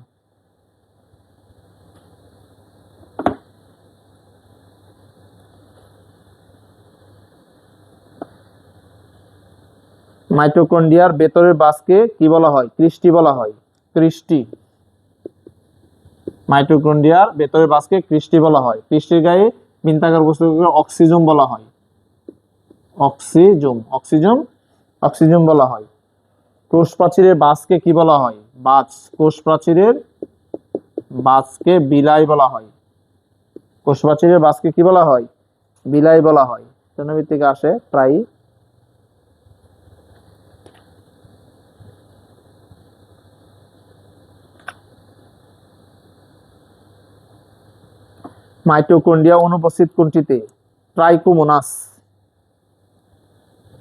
মাইটোকন্ড্রিয়ার ভেতরের বাসকে কি বলা হয়? ক্রিস্টি বলা হয়। ক্রিস্টি। মাইটোকন্ড্রিয়ার ভেতরের বাসকে ক্রিস্টি বলা হয়। ক্রিস্টির গায়ে বৃত্তাকার বস্তুকে অক্সিজোম বলা হয়। অক্সিজোম বলা হয়। কোষ প্রাচীরের বাসকে কি বলা হয়? বাজ। কোষ প্রাচীরের বাসকে বিলাই বলা হয়। কোষ প্রাচীরের বাসকে কি বলা হয়? বিলাই বলা হয়। নৈর্ভিত্তিকে আসে প্রায়। মাইটোকন্ড্রিয়া অনুপস্থিত কোনটিতে? ট্রাইকোমোনাস।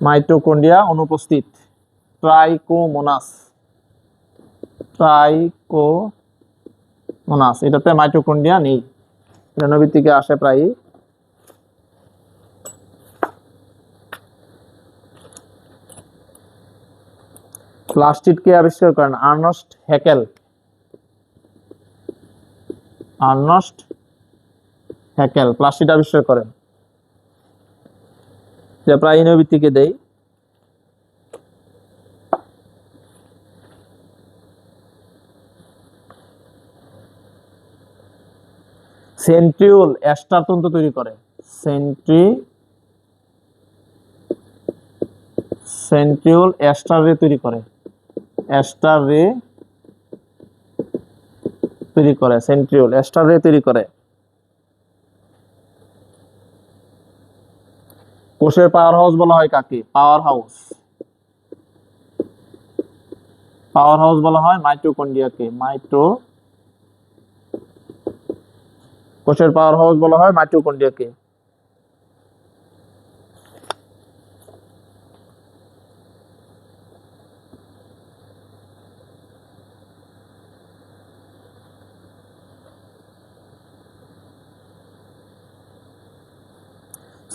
মাইটোকন্ড্রিয়া অনুপস্থিত ট্রাইকোমোনাস। মোনাস, এটাতে মাইটোকন্ড্রিয়া নেই, এটা নবী থেকে আসে প্রায়। প্লাস্টিড কে আবিষ্কার করেন? Ernst Haeckel. Ernst Haeckel plastid আবিষ্কার করেন, যে প্রায় নবী থেকে দেই। সেন্ট্রিওল অ্যাস্টার তন্তু তৈরি করে। সেন্ট্রিওল অ্যাস্টার রে তৈরি করে। অ্যাস্টার রে তৈরি করে, সেন্ট্রিওল অ্যাস্টার রে তৈরি করে। কোষের পাওয়ার হাউস বলা হয় কাকে? Power house. পাওয়ার হাউস বলা হয় মাইটোকন্ড্রিয়াকে। কোষের পাওয়ার হাউস বলা হয় মাইটোকন্ড্রিয়াকে।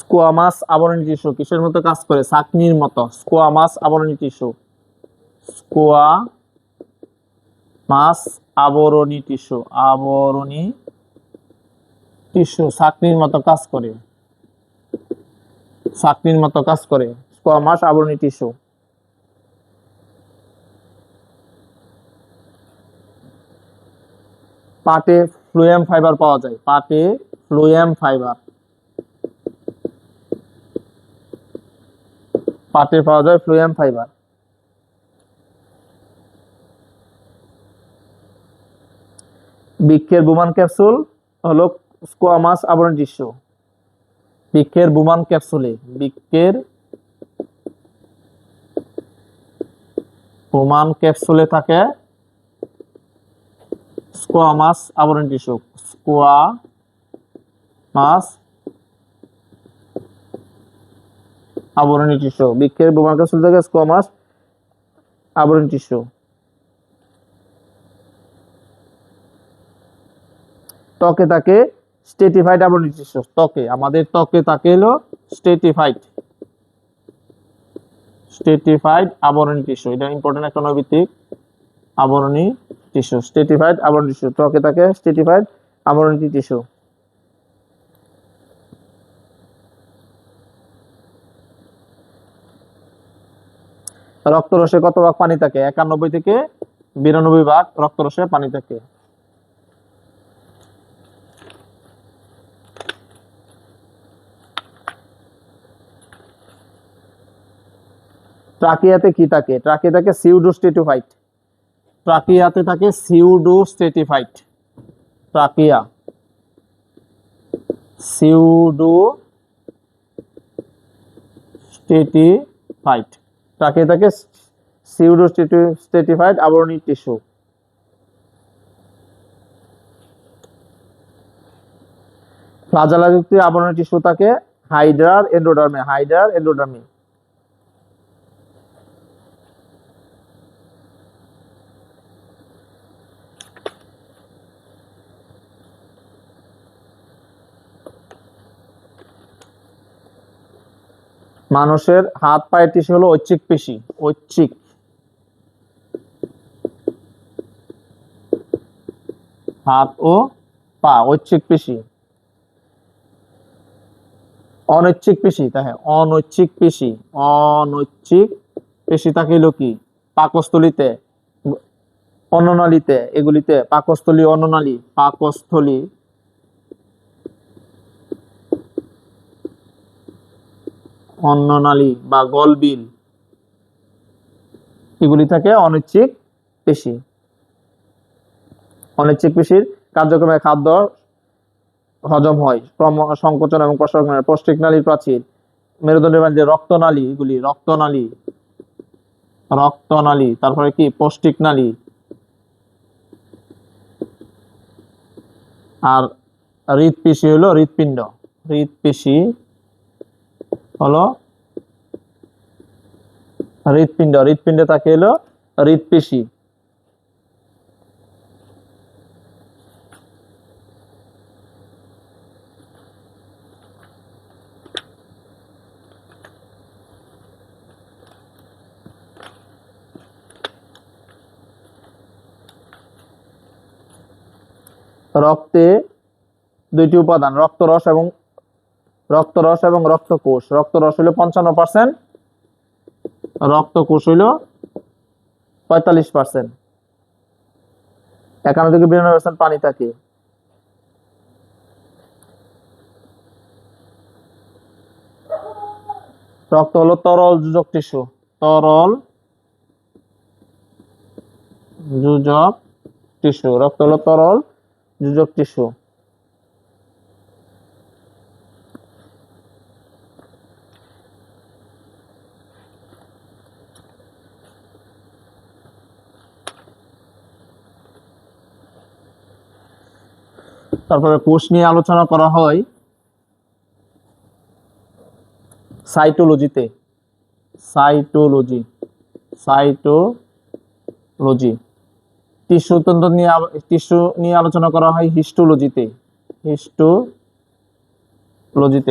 স্কোয়ামাস আবরণী টিস্যু কিসের মতো কাজ করে? চাকনির মতো। স্কোয়ামাস আবরণী টিস্যু, স্কোয়ামাস আবরণী টিস্যু, আবরণী টিস্যু চাকনির মতো কাজ করে। চাকনির মতো কাজ করে স্কোয়ামাস আবরণী টিস্যু। পাটে ফ্লুয়েম ফাইবার পাওয়া যায়। পাটে ফ্লুয়েম ফাইবার, পাটে পাওয়া যায় ফ্লুয়েম ফাইবার। বৃক্ষের বুমান ক্যাপসুল হলো স্কোয়ামাস আবরণী টিস্যু। বৃক্ষের বুমান ক্যাপসুলে, বৃক্ষের বুমান ক্যাপসুলে থাকে স্কোয়ামাস আবরণী টিস্যু। স্কোয়ামাস আবরণী টিস্যু, বৃক্ষের বুমান ক্যাপসুল থেকে স্কোয়ামাস আবরণী টিস্যু। ত্বকে থাকে স্টেটিফাইড আবরণী টিস্যু। ত্বকে, আমাদের ত্বকে থাকে হলো স্টেটিফাইড আবরণী টিস্যু। এটা ইম্পর্টেন্ট একটা নৈবিত্তিক আবরণী টিস্যু। স্টেটিফাইড আবরণী টিস্যু, ত্বকে থাকে স্টেটিফাইড আবরণী টিস্যু। রক্তরসে কত ভাগ পানি থাকে? 91 থেকে 92 ভাগ রক্তরসে পানি থাকে। ট্রাকিয়াতে কি থাকে? ট্রাকিয়া থাকে সিউডোস্টেটিফাইড। ট্রাকিয়াতে থাকে সিউডোস্টেটিফাইড। ট্রাকিয়া সিউডোস্টেটিফাইড। ট্রাকিয়া থাকে সিউডোস্টেটিফাইড আবরণী টিস্যু। ফ্লাজেলাযুক্ত আবরণী টিস্যু থাকে হাইড্রার এন্ডোডার্মে। হাইড্রার এন্ডোডার্মে। মানুষের হাত পায়ের টিস্যু হলো ঐচ্ছিক পেশি। ঐচ্ছিক, হাত ও পা ঐচ্ছিক পেশি। অনৈচ্ছিক পেশি তাহলে অনৈচ্ছিক পেশি, অনৈচ্ছিক পেশি থাকে হলো কি? পাকস্থলীতে, অন্ননালীতে, এগুলিতে পাকস্থলী, অন্ননালী, পাকস্থলী, অন্ননালী বা গলবিল, এগুলি থাকে অনৈচ্ছিক পেশি। অনৈচ্ছিক পেশির কার্যক্রমে খাদ্য হজম হয়, সংকোচন এবং প্রসারণ। পৌষ্টিক নালীর প্রাচীর, মেরুদণ্ডের মধ্যে রক্তনালী, এগুলি রক্তনালী, রক্তনালী, তারপরে কি পৌষ্টিক নালী। আর হৃৎপেশি হলো হৃৎপিণ্ড। হৃৎপেশি হলো হৃৎপিণ্ড, হৃৎপিণ্ডে থাকে হলো হৃৎপেশি। রক্তে দুইটি উপাদান, রক্তরস এবং রক্তকোষ। রক্তরস হইল 55%, রক্তকোষ হইল 45%। 51 থেকে 92% পানি থাকে। রক্ত হলো তরল যোজক টিস্যু, তরল যোজক টিস্যু। রক্ত হলো তরল যোজক টিস্যু। তারপরে কোষ নিয়ে আলোচনা করা হয় সাইটোলজিতে। সাইটোলজি। টিস্যু নিয়ে আলোচনা করা হয় হিস্টোলজিতে।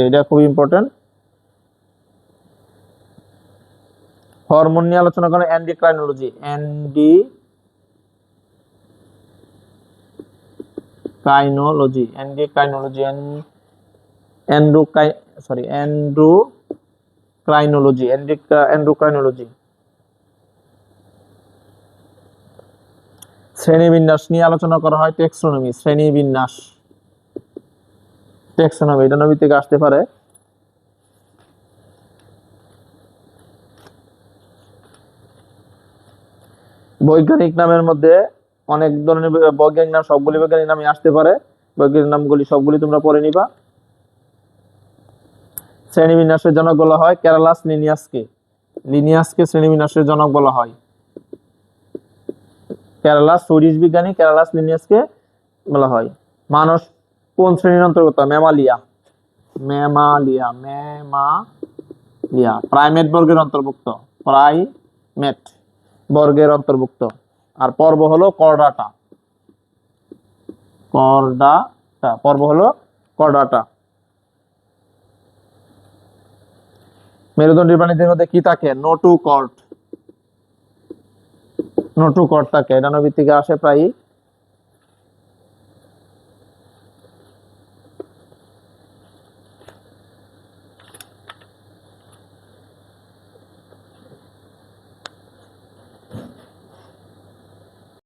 এটা খুবই ইম্পর্টেন্ট। হরমোন নিয়ে আলোচনা করা হয় এন্ডোক্রাইনোলজি। এন্ডোক্রাইনোলজি। শ্রেণীবিন্যাস নিয়ে আলোচনা করা হয় টেক্সোনমি। এটা নবী থেকে আসতে পারে। বৈজ্ঞানিক নামের মধ্যে অনেক ধরনের বৈজ্ঞানিক নাম, সবগুলি বৈজ্ঞানিক নামই আসতে পারে। বৈজ্ঞানিক নামগুলি সবগুলি তোমরা পড়ে নিবা। শ্রেণীবিন্যাসের জনক বলা হয় ক্যারালাস লিনিয়াসকে শ্রেণীবিন্যাসের জনক বলা হয়। সুইডিশ বিজ্ঞানী ক্যারালাস লিনিয়াসকে বলা হয়। মানুষ কোন শ্রেণীর অন্তর্গত? ম্যামালিয়া। প্রাইমেট বর্গের অন্তর্ভুক্ত। আর পর্ব হলো করডাটা। মেরুদণ্ডী প্রাণীদের মধ্যে কি থাকে? নোটুকর্ড থাকে। এটা নবী থেকে আসে প্রায়।